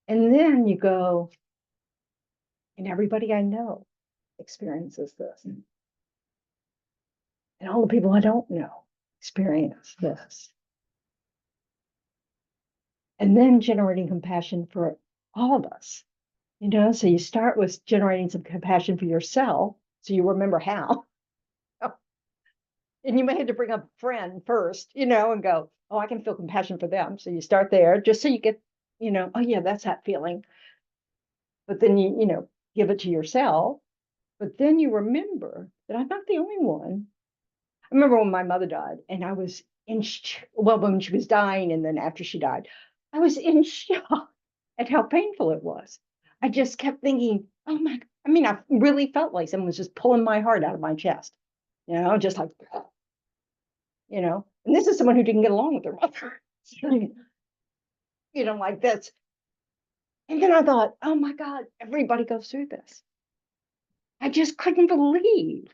And then you go, and everybody I know experiences this. And all the people I don't know experience this. And then generating compassion for all of us. So you start with generating some compassion for yourself, so you remember how. And you may have to bring up a friend first, and go, oh, I can feel compassion for them. So you start there, just so you get, oh yeah, that's that feeling. But then you give it to yourself. But then you remember that I'm not the only one. I remember when my mother died, and I was when she was dying, and then after she died, I was in shock at how painful it was. I just kept thinking, oh my, I really felt like someone was just pulling my heart out of my chest, just like, and this is someone who didn't get along with their mother. like this. And then I thought, oh my God, everybody goes through this. I just couldn't believe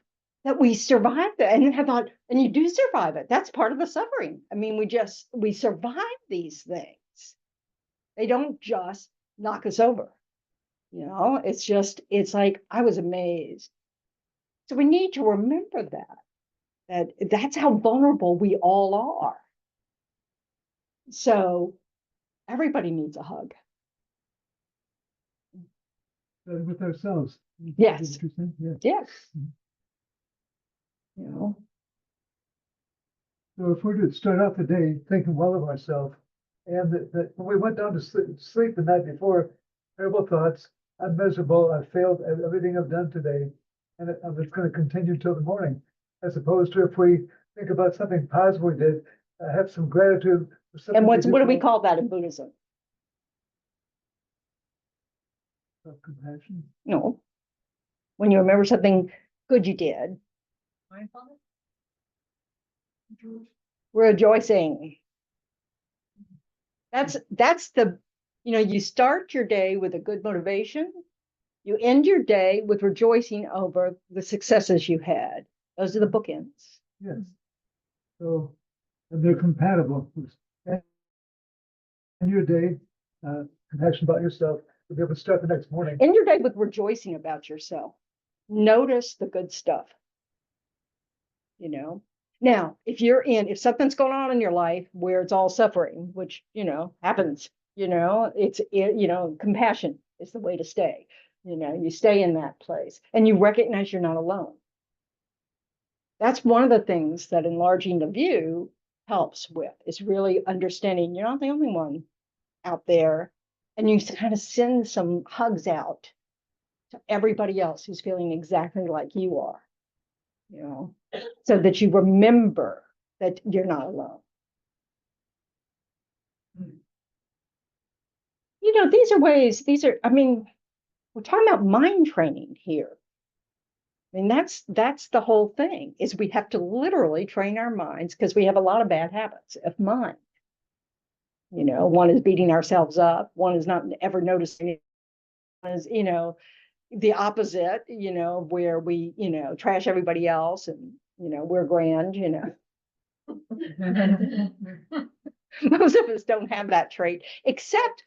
that we survived it. And then I thought, and you do survive it. That's part of the suffering. I mean, we survive these things. They don't just knock us over. It's like, I was amazed. So we need to remember that's how vulnerable we all are. So everybody needs a hug. With ourselves. Yes. Yeah. Yes. So if we're to start out the day thinking well of ourselves, and that when we went down to sleep the night before, terrible thoughts, I'm miserable, I've failed at everything I've done today, and it's going to continue till the morning. As opposed to if we think about something positive we did, have some gratitude for something. And what do we well. call that in Buddhism? Self-compassion. No. When you remember something good you did, Mindfulness? rejoicing. That's the, you start your day with a good motivation. You end your day with rejoicing over the successes you had. Those are the bookends. Yes. So, and they're compatible. And your day, compassion about yourself, to be able to start the next morning. End your day with rejoicing about yourself. Notice the good stuff. Now, if something's going on in your life where it's all suffering, which, happens, compassion is the way to stay. You stay in that place and you recognize you're not alone. That's one of the things that enlarging the view helps with, is really understanding you're not the only one out there. And you kind of send some hugs out to everybody else who's feeling exactly like you are, so that you remember that you're not alone. We're talking about mind training here. I mean, that's the whole thing, is we have to literally train our minds, because we have a lot of bad habits of mind. One is beating ourselves up. One is not ever noticing. One is, the opposite, where we, trash everybody else and, we're grand, Most of us don't have that trait, except,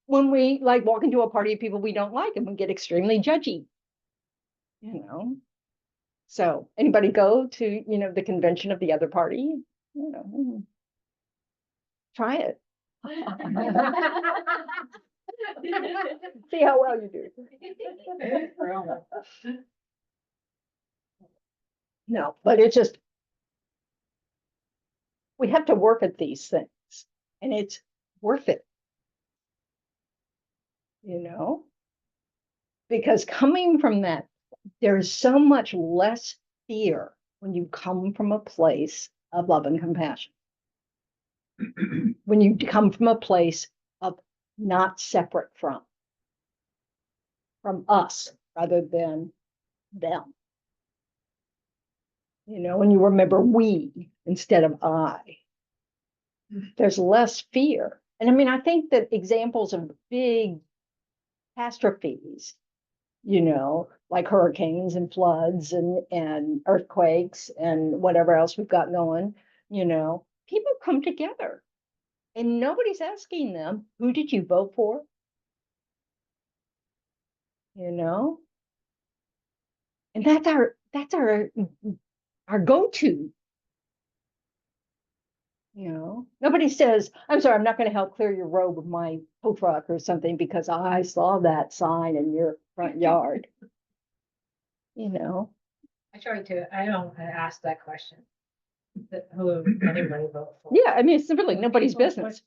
when we like walk into a party of people we don't like and we get extremely judgy, So anybody go to, the convention of the other party? Try it. See how well you do. No, but it's just, we have to work at these things, and it's worth it. Because coming from that, there's so much less fear when you come from a place of love and compassion. When you come from a place of not separate from us rather than them. When you remember we instead of I, there's less fear. And I mean, I think that examples of big catastrophes, like hurricanes and floods and earthquakes and whatever else we've got going, people come together and nobody's asking them, who did you vote for? And that's our go-to. Nobody says, I'm sorry, I'm not going to help clear your road with my tow truck or something because I saw that sign in your front yard. I don't ask that question. Who anybody vote for? Yeah, I mean, it's really nobody's People business.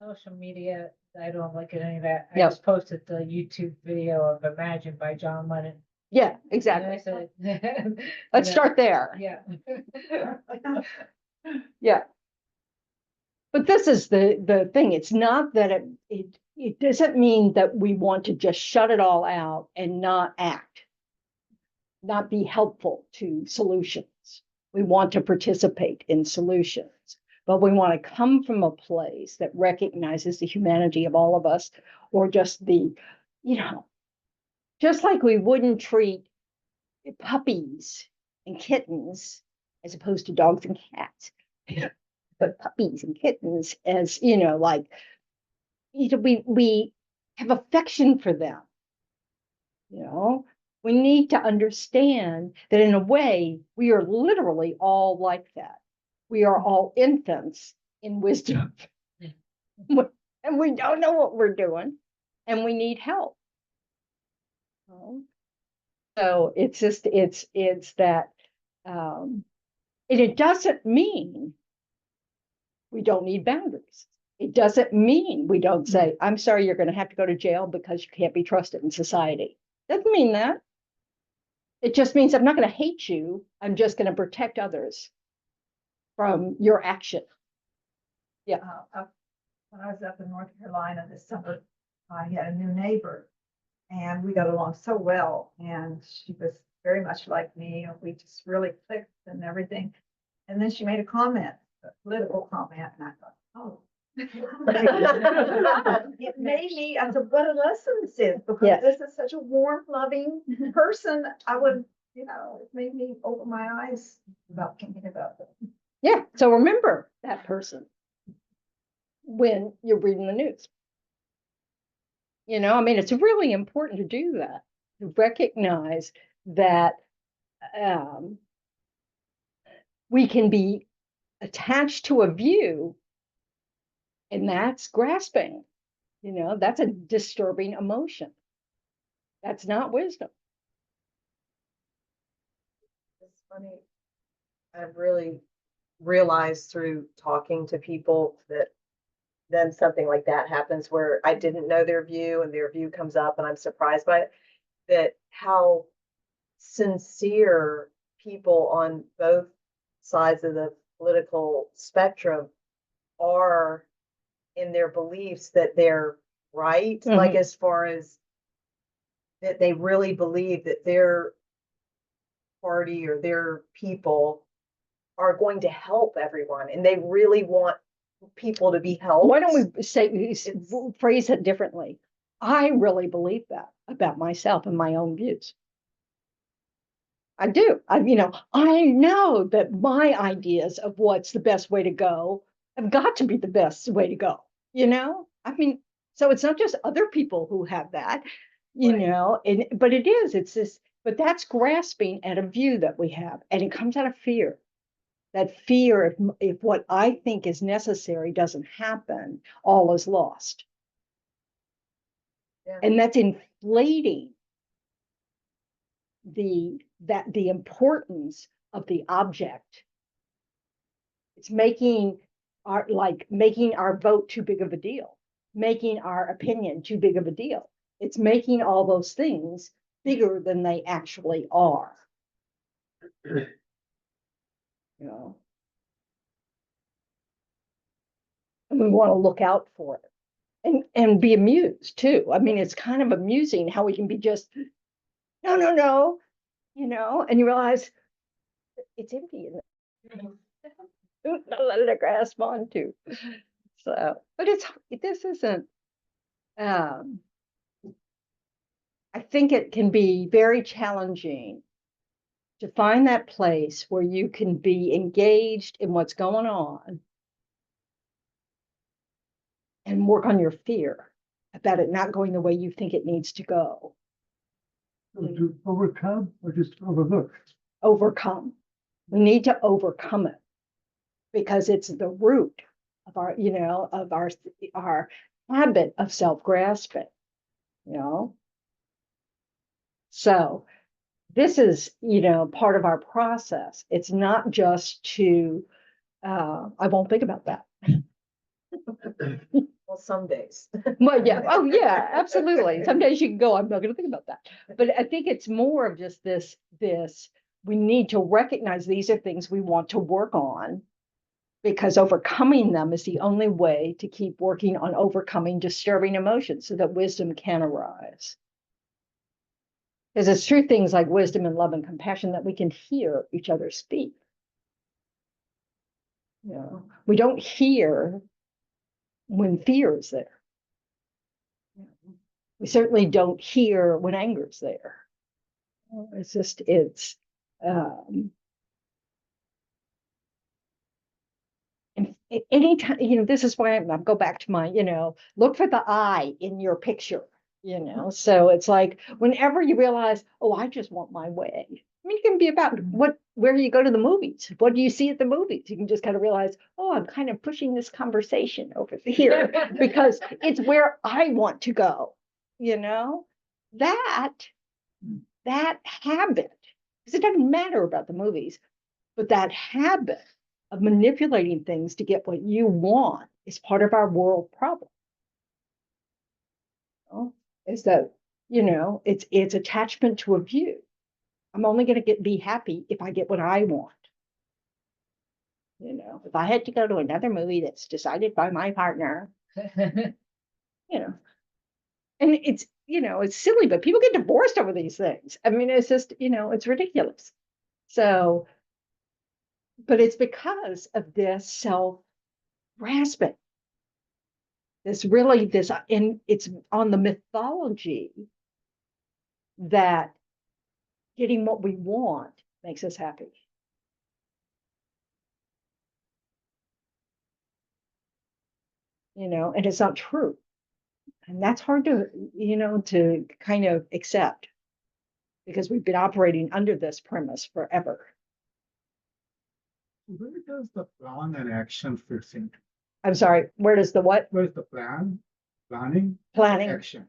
post Social media, I don't look at any of that. I Yep. just posted the YouTube video of Imagine by John Lennon. Yeah, And exactly. I said, Let's start there. Yeah. Yeah. But this is the thing. It's not that it doesn't mean that we want to just shut it all out and not act, not be helpful to solutions. We want to participate in solutions, but we want to come from a place that recognizes the humanity of all of us, or just the, just like we wouldn't treat puppies and kittens as opposed to dogs and cats, but puppies and kittens as, like, we have affection for them. We need to understand that in a way, we are literally all like that. We are all infants in wisdom. And we don't know what we're doing, and we need help. So it's just, it's that, and it doesn't mean we don't need boundaries. It doesn't mean we don't say, I'm sorry, you're going to have to go to jail because you can't be trusted in society. Doesn't mean that. It just means I'm not going to hate you. I'm just going to protect others from your action. Yeah. When I was up in North Carolina this summer, I had a new neighbor, and we got along so well, and she was very much like me, and we just really clicked and everything. And then she made a comment, a political comment, and I thought, oh. It made me, I said, what a lesson this is, because Yes. this is such a warm, loving person. I would, it made me open my eyes about thinking about it. Yeah. So remember that person when you're reading the news. It's really important to do that, to recognize that we can be attached to a view, and that's grasping. That's a disturbing emotion. That's not wisdom. It's funny. I've really realized through talking to people that then something like that happens where I didn't know their view and their view comes up and I'm surprised by it, that how sincere people on both sides of the political spectrum are in their beliefs that they're right. Like, as far as that they really believe that their party or their people are going to help everyone, and they really want people to be helped. Why don't we phrase it differently? I really believe that about myself and my own views. I do. I know that my ideas of what's the best way to go have got to be the best way to go. So it's not just other people who have that, but it is, it's this, but that's grasping at a view that we have, and it comes out of fear. That fear, if what I think is necessary doesn't happen, all is lost. Yeah. And that's inflating the importance of the object. It's making our vote too big of a deal, making our opinion too big of a deal. It's making all those things bigger than they actually are. And we want to look out for it and be amused too. It's kind of amusing how we can be just, no, and you realize it's empty in there. Don't let it grasp onto. So, but this isn't, I think it can be very challenging to find that place where you can be engaged in what's going on and work on your fear about it not going the way you think it needs to go. To overcome or just overlook? Overcome. We need to overcome it because it's the root of our, of our habit of self-grasping, So this is, part of our process. It's not just to, I won't think about that. Well, some days. Well, yeah. Oh, yeah, absolutely. Some days you can go, I'm not going to think about that. But I think it's more of just this, we need to recognize these are things we want to work on, because overcoming them is the only way to keep working on overcoming disturbing emotions so that wisdom can arise. Because it's through things like wisdom and love and compassion that we can hear each other speak. You know, we don't hear when fear is there. We certainly don't hear when anger is there. It's just, and anytime, you know, this is why I'll go back to my, you know, look for the I in your picture, you know. So it's like whenever you realize, oh, I just want my way. I mean, it can be about where you go to the movies. What do you see at the movies? You can just kind of realize, oh, I'm kind of pushing this conversation over here because it's where I want to go, you know. That habit, because it doesn't matter about the movies, but that habit of manipulating things to get what you want is part of our world problem. You know, is that, you know, it's attachment to a view. I'm only going to be happy if I get what I want. You know, if I had to go to another movie that's decided by my partner, you know, and it's, you know, it's silly, but people get divorced over these things. I mean, it's just, you know, it's ridiculous. So, but it's because of this self-grasping. And it's on the mythology that getting what we want makes us happy. You know, and it's not true. And that's hard to, you know, to kind of accept because we've been operating under this premise forever. Where does the plan and action fits into? I'm sorry, where does the what? Where's the planning, Planning. action?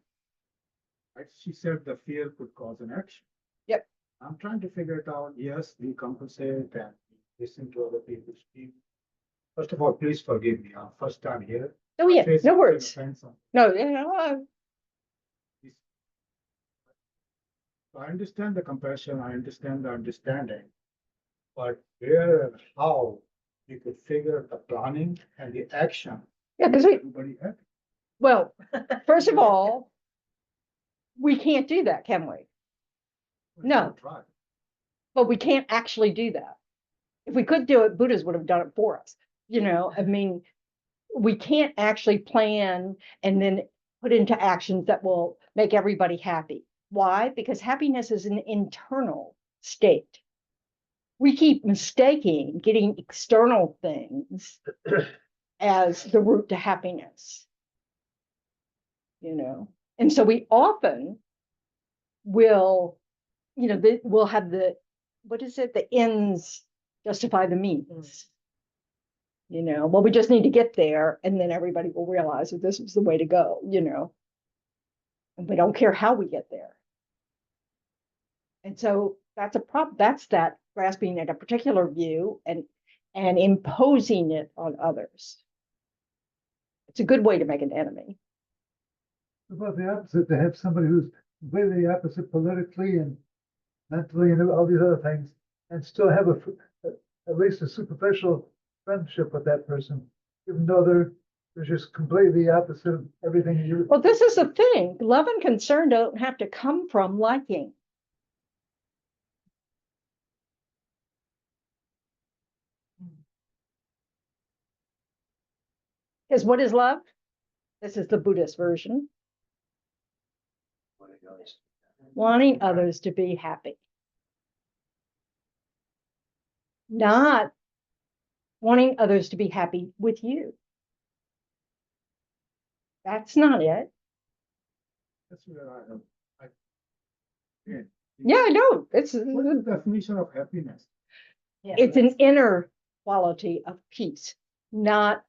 Right? She said the fear could cause an action. Yep. I'm trying to figure it out. Yes, we compensate and listen to other people speak. First of all, please forgive me. First time here. Oh yeah, no words. No, you know, I understand the compassion. I understand the understanding. But where and how you could figure the planning and the action. yeah, because Everybody happy. well, first of all, we can't do that, can we? No. Try. But we can't actually do that. If we could do it, Buddhas would have done it for us. You know, I mean, we can't actually plan and then put into actions that will make everybody happy. Why? Because happiness is an internal state. We keep mistaking getting external things as the route to happiness. You know, and so we often will, you know, we'll have what is it? The ends justify the means. You know, well, we just need to get there, and then everybody will realize that this is the way to go, you know. And we don't care how we get there. And so that's a problem. That's that grasping at a particular view and imposing it on others. It's a good way to make an enemy. About the opposite, to have somebody who's completely opposite politically and mentally and all these other things, and still have at least a superficial friendship with that person, even though they're just completely opposite of everything you. Well, this is the thing. Love and concern don't have to come from liking. Because what is love? This is the Buddhist version. Wanting others to be happy. Not wanting others to be happy with you. That's not it. That's where Yeah, I know. What is the definition of happiness? It's an inner quality of peace, not,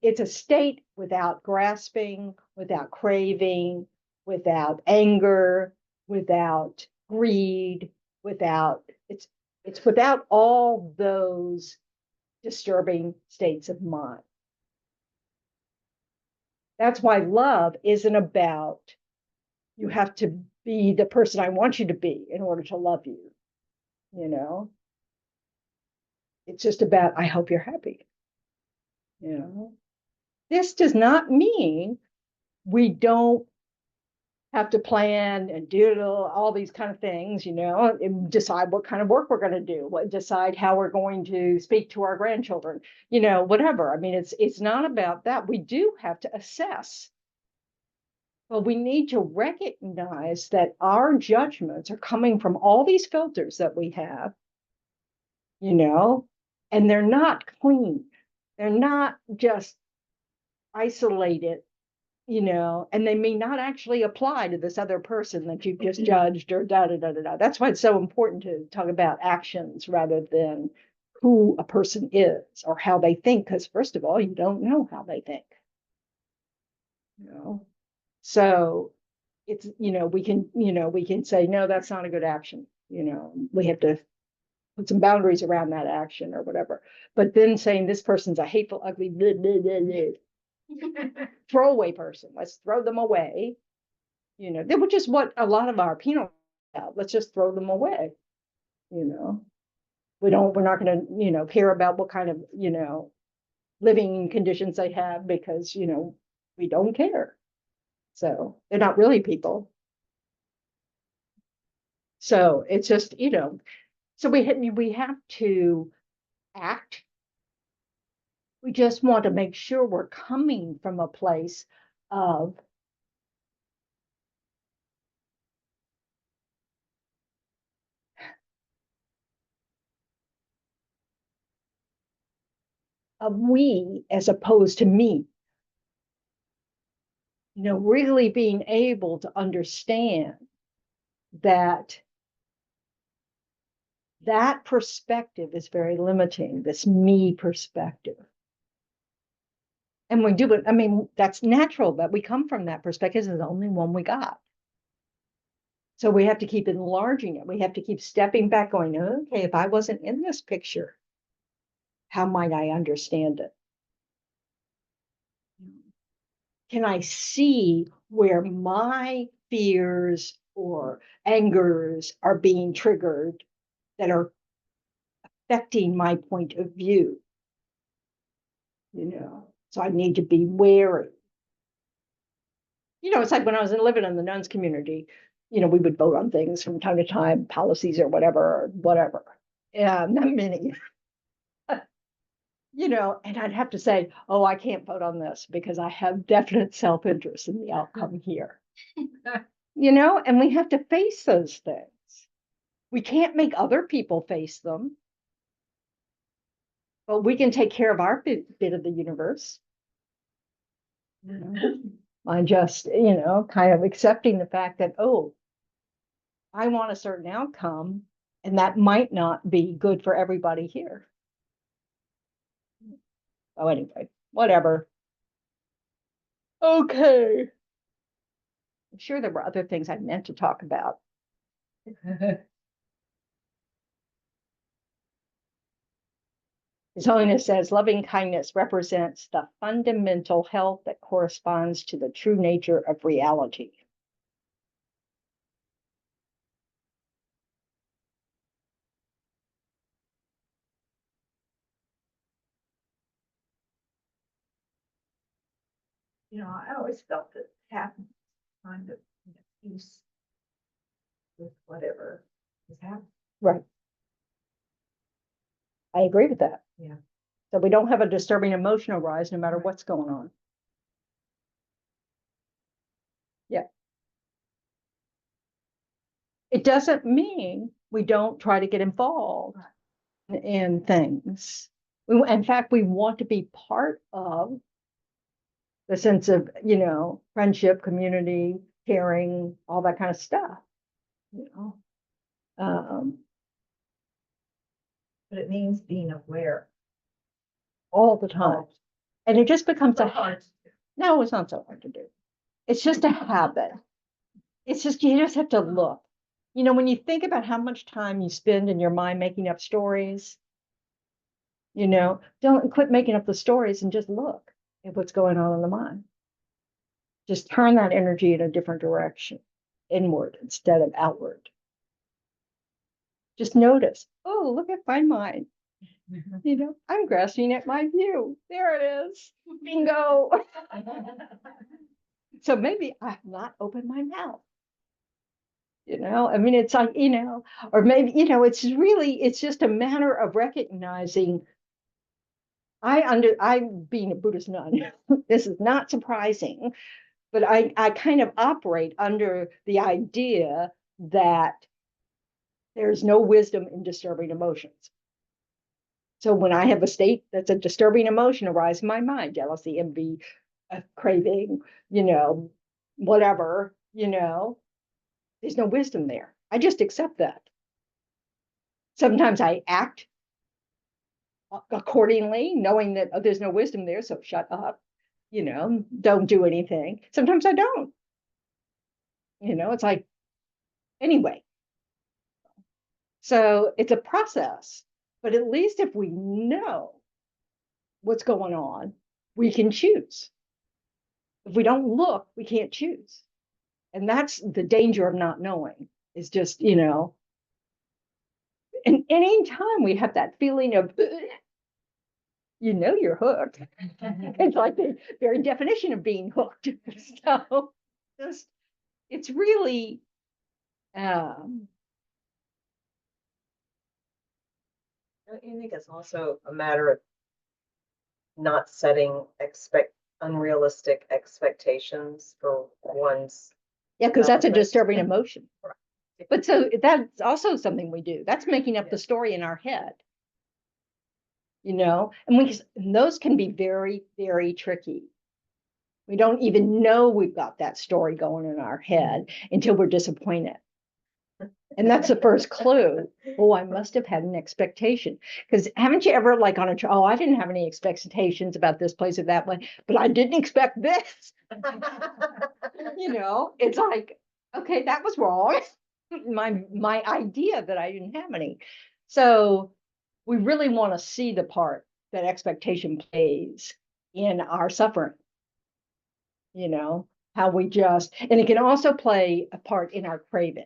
it's a state without grasping, without craving, without anger, without greed, it's without all those disturbing states of mind. That's why love isn't about, you have to be the person I want you to be in order to love you, you know? It's just about, I hope you're happy, you know? This does not mean we don't have to plan and doodle all these kind of things, and decide what kind of work we're going to do, decide how we're going to speak to our grandchildren, whatever. I mean, it's not about that. We do have to assess. But we need to recognize that our judgments are coming from all these filters that we have, and they're not clean. They're not just isolated, and they may not actually apply to this other person that you've just judged or da da da da da. That's why it's so important to talk about actions rather than who a person is or how they think, because first of all, you don't know how they think. So it's, we can say, no, that's not a good action. We have to put some boundaries around that action or whatever. But then saying this person's a hateful, ugly, blah, blah, blah, blah, throwaway person, let's throw them away. Which is what a lot of our penal, let's just throw them away. We're not going to, care about what kind of, living conditions they have because, we don't care. So they're not really people. So it's just, so we have to act. We just want to make sure we're coming from a place of we as opposed to me. Really being able to understand that perspective is very limiting, this me perspective. And we do it, I mean, that's natural that we come from that perspective, is the only one we got. So we have to keep enlarging it. We have to keep stepping back going, okay, if I wasn't in this picture, how might I understand it? Can I see where my fears or angers are being triggered that are affecting my point of view? So I need to be wary. It's like when I was living in the nuns community, we would vote on things from time to time, policies or whatever. Yeah, not many. And I'd have to say, oh, I can't vote on this because I have definite self-interest in the outcome here. And we have to face those things. We can't make other people face them, but we can take care of our bit of the universe. By just, kind of accepting the fact that, oh, I want a certain outcome, and that might not be good for everybody here. Oh, anyway, whatever. Okay. I'm sure there were other things I meant to talk about. His Holiness says, loving kindness represents the fundamental health that corresponds to the true nature of reality. I always felt that happiness kind of peace with whatever is happening. Right. I agree with that. Yeah. So we don't have a disturbing emotion arise no matter what's going on. Yeah. It doesn't mean we don't try to get involved in things. In fact, we want to be part of the sense of, friendship, community, caring, all that kind of stuff. But it means being aware all the time. And it just becomes so hard. No, it's not so hard to do. It's just a habit. It's just, you just have to look. When you think about how much time you spend in your mind making up stories, don't quit making up the stories and just look at what's going on in the mind. Just turn that energy in a different direction, inward instead of outward. Just notice, oh, look at my mind. I'm grasping at my view. There it is. Bingo. So maybe I have not opened my mouth. I mean, it's like, or maybe, it's just a matter of recognizing I'm being a Buddhist nun. This is not surprising, but I kind of operate under the idea that there's no wisdom in disturbing emotions. So when I have a state that's a disturbing emotion arise in my mind, jealousy, envy, craving, whatever, there's no wisdom there. I just accept that. Sometimes I act accordingly, knowing that there's no wisdom there, so shut up, don't do anything. Sometimes I don't. It's like, anyway. So it's a process, but at least if we know what's going on, we can choose. If we don't look, we can't choose. And that's the danger of not knowing, is just, and any time we have that feeling of, you're hooked. It's like the very definition of being hooked. So it's really, I think it's also a matter of not setting unrealistic expectations for one's. yeah, because that's a development. disturbing emotion. But so that's also something we do. That's making up the story in our head. And those can be very, very tricky. We don't even know we've got that story going in our head until we're disappointed. And that's the first clue. Oh, I must have had an expectation. Because haven't you ever, like, on a, I didn't have any expectations about this place or that way, but I didn't expect this. It's like, okay, that was wrong. My idea that I didn't have any. So we really want to see the part that expectation plays in our suffering. How we and it can also play a part in our craving.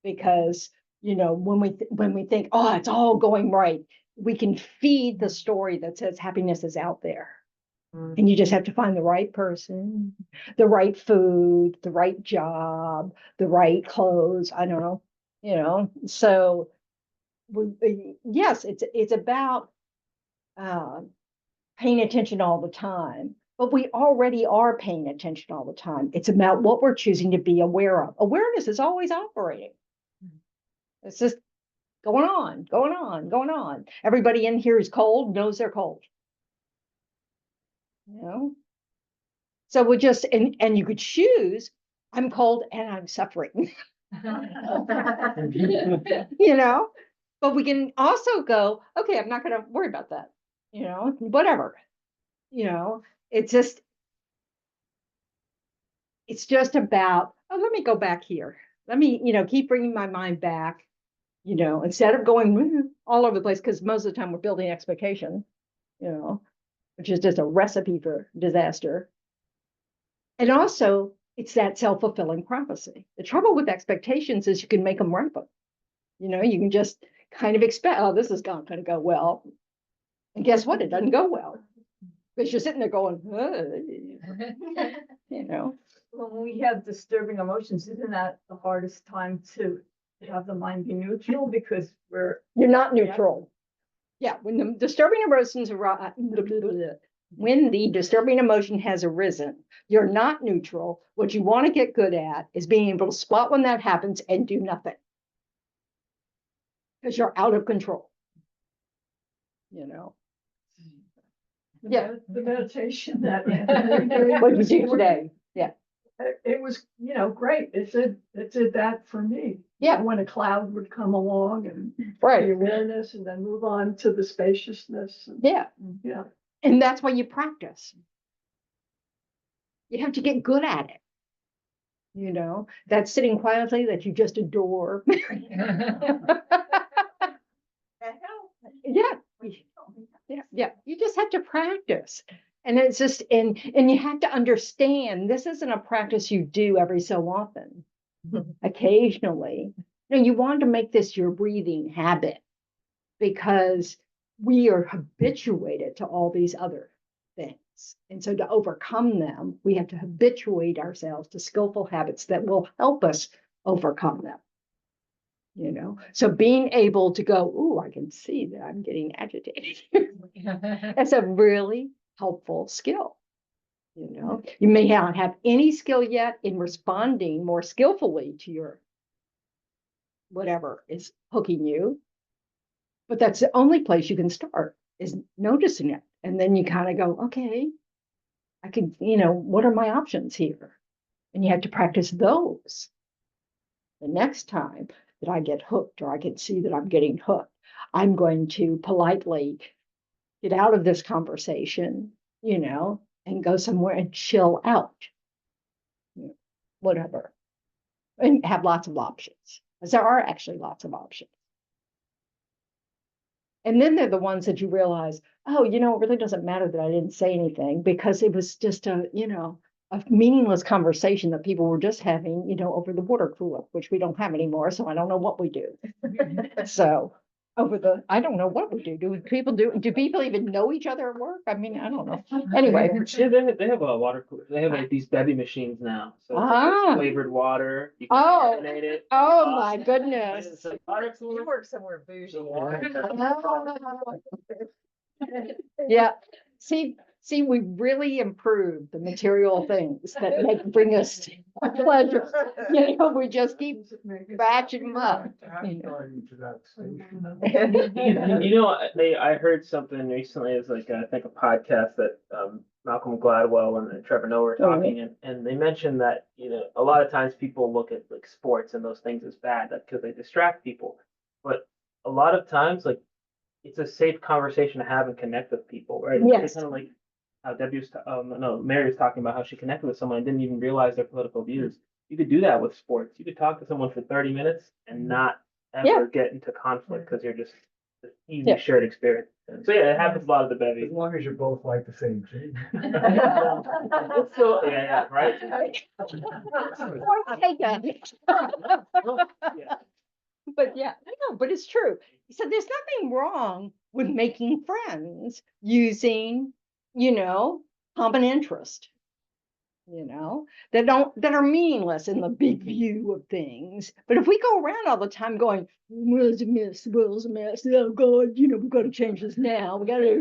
Because, when we think, oh, it's all going right, we can feed the story that says happiness is out there. And you just have to find the right person, the right food, the right job, the right clothes. I don't know, so yes, it's about paying attention all the time, but we already are paying attention all the time. It's about what we're choosing to be aware of. Awareness is always operating. It's just going on, going on, going on. Everybody in here is cold, knows they're cold. So we just, and you could choose, I'm cold and I'm suffering. But we can also go, okay, I'm not going to worry about that. Whatever. It's just about, oh, let me go back here. Let me, keep bringing my mind back. Instead of going all over the place, because most of the time we're building expectation, which is just a recipe for disaster. And also, it's that self-fulfilling prophecy. The trouble with expectations is you can make them rampant. You can just kind of expect, oh, this is not going to go well. And guess what? It doesn't go well. Because you're sitting there going, When we have disturbing emotions, isn't that the hardest time to have the mind be neutral? Because you're not neutral. Yeah, when the disturbing emotions arise, when the disturbing emotion has arisen, you're not neutral. What you want to get good at is being able to spot when that happens and do nothing. Because you're out of control. Yeah. The meditation that What did you do today? Yeah. It was, great. It did that for me. Yeah. When a cloud would come along and Right. the awareness and then move on to the spaciousness. Yeah. Yeah. And that's why you practice. You have to get good at it. That sitting quietly that you just adore. Yeah. Yeah. You just have to practice. And it's just, and you have to understand this isn't a practice you do every so often. Occasionally. You want to make this your breathing habit, because we are habituated to all these other things. habits. And so to overcome them, we have to habituate ourselves to skillful habits that will help us overcome them. You know, so being able to go, oh, I can see that I'm getting agitated. That's a really helpful skill. You know, you may not have any skill yet in responding more skillfully to your whatever is hooking you, but that's the only place you can start is noticing it. And then you kind of go, okay, I can, you know, what are my options here? And you have to practice those. The next time that I get hooked or I can see that I'm getting hooked, I'm going to politely get out of this conversation, you know, and go somewhere and chill out, whatever, and have lots of options, because there are actually lots of options. And then they're the ones that you realize, oh, you know, it really doesn't matter that I didn't say anything because it was just a, you know, a meaningless conversation that people were just having, you know, over the water cooler, which we don't have anymore. So I don't know what we do. So I don't know what we do. Do people even know each other at work? I mean, I don't know. Anyway. Yeah, they have a water cooler. They have like these bevy machines now. So it's like flavored water. You can coordinate it. Oh my goodness. It's a water cooler. You work somewhere bougie. Yeah. See, we really improved the material things that bring us pleasure. You know, we just keep batching them up. You know. You know, I heard something recently. It's like I think a podcast that Malcolm Gladwell and Trevor Noah were talking, and they mentioned that, you know, a lot of times people look at like sports and those things as bad because they distract people, but a lot of times like it's a safe conversation to have and connect with people, right? Yes. It's kind of like how Mary was talking about how she connected with someone and didn't even realize their political views. You could do that with sports. You could talk to someone for 30 minutes and not ever get into conflict because you're just an easy shared experience. So yeah, it happens a lot of the bevy. As long as you both like the same thing. So, yeah, right. Point taken. But yeah, I know, but it's true. So there's nothing wrong with making friends using, you know, common interest, you know, that are meaningless in the big view of things. But if we go around all the time going, world's a mess, world's a mess, oh God, you know, we've got to change this now. We got to,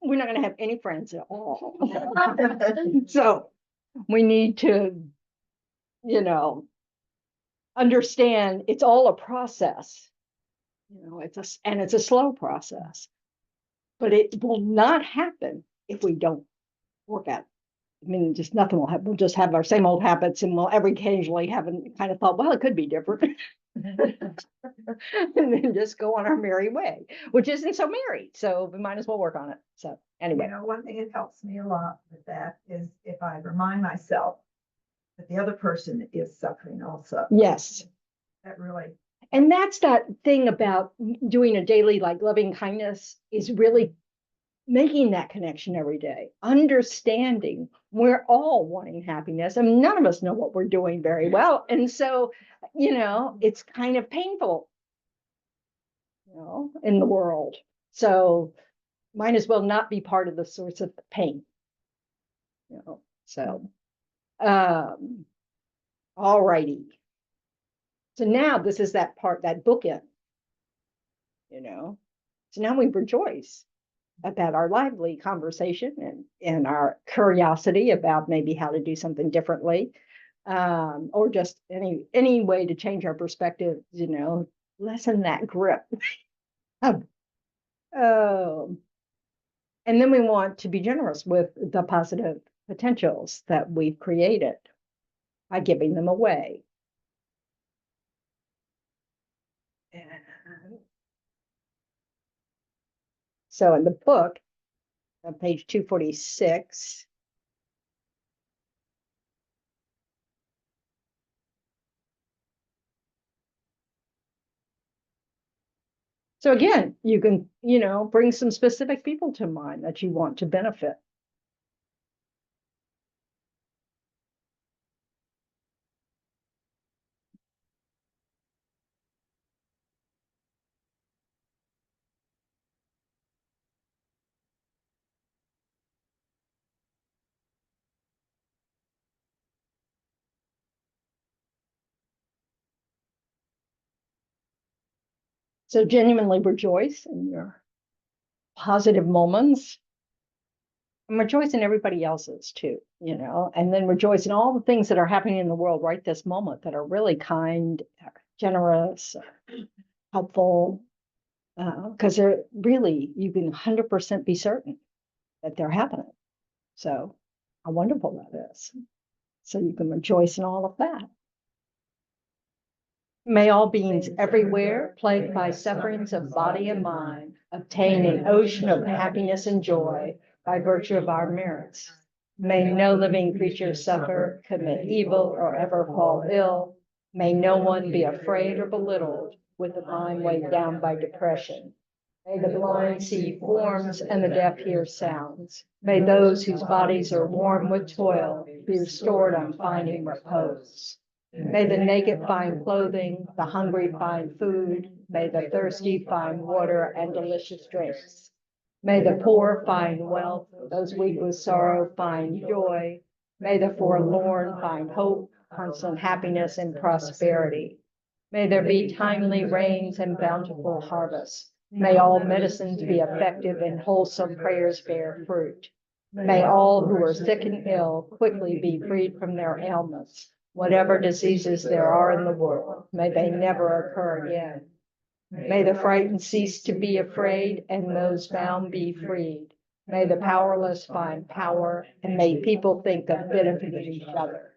we're not going to have any friends at all. So we need to, you know, understand it's all a process. You know, it's a slow process, but it will not happen if we don't work at it. I mean, just nothing will happen. We'll just have our same old habits, and we'll every occasionally have a kind of thought, well, it could be different. And then just go on our merry way, which isn't so merry. So we might as well work on it. So anyway. You know, one thing that helps me a lot with that is if I remind myself that the other person is suffering also. Yes. That really. And that's that thing about doing a daily, like loving kindness, is really making that connection every day, understanding we're all wanting happiness and none of us know what we're doing very well. And so, you know, it's kind of painful, you know, in the world. So might as well not be part of the source of the pain, you know. So, all righty. So now this is that part, that bookend, you know. So now we rejoice about our lively conversation and our curiosity about maybe how to do something differently, or just any way to change our perspective, you know, lessen that grip. And then we want to be generous with the positive potentials that we've created by giving them away. So in the book, on page 246, so again, you can, you know, bring some specific people to mind that you want to benefit. So genuinely rejoice in your positive moments and rejoice in everybody else's too, and then rejoice in all the things that are happening in the world right this moment that are really kind, generous, helpful, because they're really, you can 100% be certain that they're happening. So how wonderful that is. So you can rejoice in all of that. May all beings everywhere, plagued by sufferings of body and mind, obtain an ocean of happiness and joy by virtue of our merits. May no living creature suffer, commit evil, or ever fall ill. May no one be afraid or belittled with the mind weighed down by depression. May the blind see forms and the deaf hear sounds. May those whose bodies are worn with toil be restored on finding repose. May the naked find clothing, the hungry find food. May the thirsty find water and delicious drinks. May the poor find wealth, those weak with sorrow find joy. May the forlorn find hope, constant happiness and prosperity. May there be timely rains and bountiful harvests. May all medicines be effective and wholesome prayers bear fruit. May all who are sick and ill quickly be freed from their ailments. Whatever diseases there are in the world, may they never occur again. May the frightened cease to be afraid and those bound be freed. May the powerless find power and may people think of benefiting each other.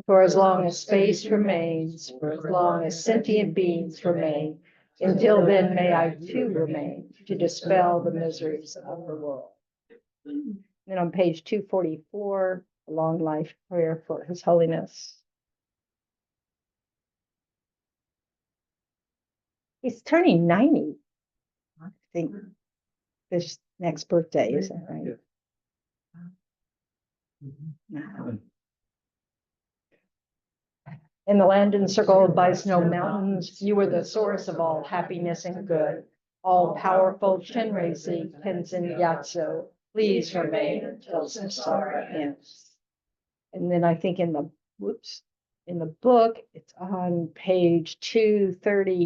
For as long as space remains, for as long as sentient beings remain, until then may I too remain to dispel the miseries of the world. Then on page 244, a long life prayer for His Holiness. He's turning 90, I think, this next birthday, is that right? No. In the land encircled by snow mountains, you are the source of all happiness and good. All powerful Chenrezig Tenzin Gyatso, please remain until samsara ends. And then I think in the book, it's on page 234.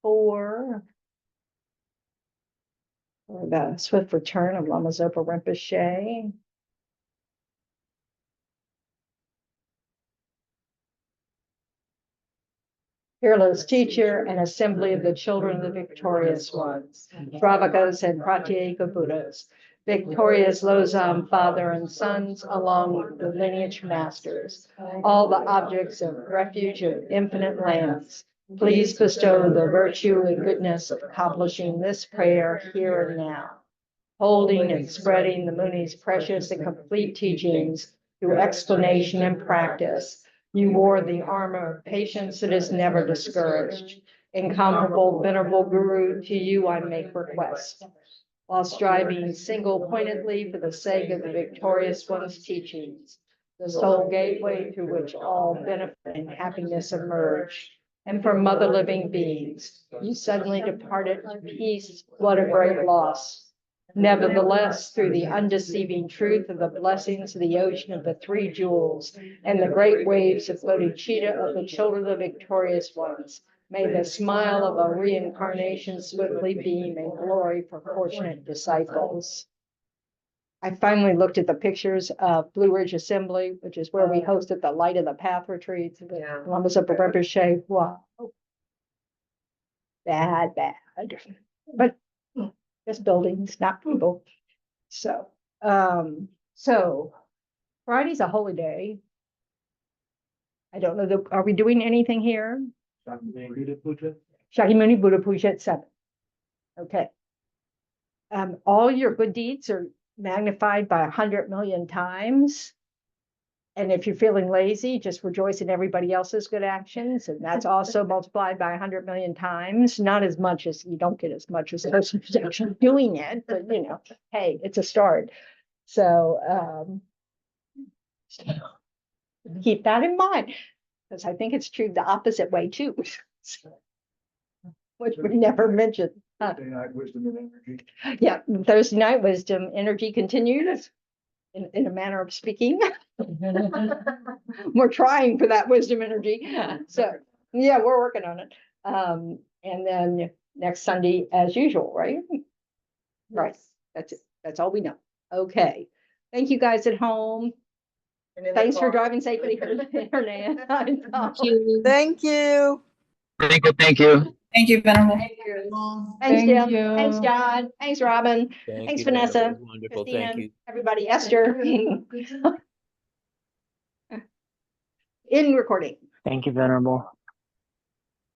For the swift return of Lama Zopa Rinpoche. Fearless teacher and assembly of the children of the victorious ones, Shravakas and Pratyeka Buddhas, victorious Losam father and sons, along with the lineage masters, all the objects of refuge of infinite lands. Please bestow the virtue and goodness of accomplishing this prayer here and now, holding and spreading the Muni's precious and complete teachings through explanation and practice. You wore the armor of patience that is never discouraged. Incomparable Venerable Guru, to you I make request. While striving single-pointedly for the sake of the victorious one's teachings, the sole gateway through which all benefit and happiness emerge. And for mother living beings, you suddenly departed to peace. What a great loss. Nevertheless, through the undeceiving truth of the blessings of the ocean of the three jewels and the great waves of bodhicitta of the children of the victorious ones, may the smile of a reincarnation swiftly beam in glory for fortunate disciples. I finally looked at the pictures of Blue Ridge Assembly, which is where we hosted the Light of the Path retreats. Yeah. Lama Zopa Rinpoche. Wow. Bad. But just buildings, not people. So Friday's a holy day. I don't know, are we doing anything here? Shakyamuni Buddha Puja at 7. Okay. All your good deeds are magnified by 100 million times. And if you're feeling lazy, just rejoice in everybody else's good actions. And that's also multiplied by 100 million times. Not as much as you don't get as much as the person who's actually doing it, but hey, it's a start. So keep that in mind, because I think it's true the opposite way too, which we never mentioned. Thursday night wisdom and energy. Yeah, Thursday night wisdom energy continues. In a manner of speaking. We're trying for that wisdom energy. So yeah, we're working on it. And then next Sunday as usual, right? Right, that's it. That's all we know. Okay. Thank you guys at home. And in the Thanks for car. driving safely for the internet. Thank you. Thank you. Thank you. Thank you. Thank you, Venerable. Thank you. Thanks, Thank Jim. you. Thanks, John. Thanks, Robin. Thank Thanks, you, Venerable. Vanessa. Wonderful. Christina, Thank you. everybody, Esther. In recording. Thank you, Venerable.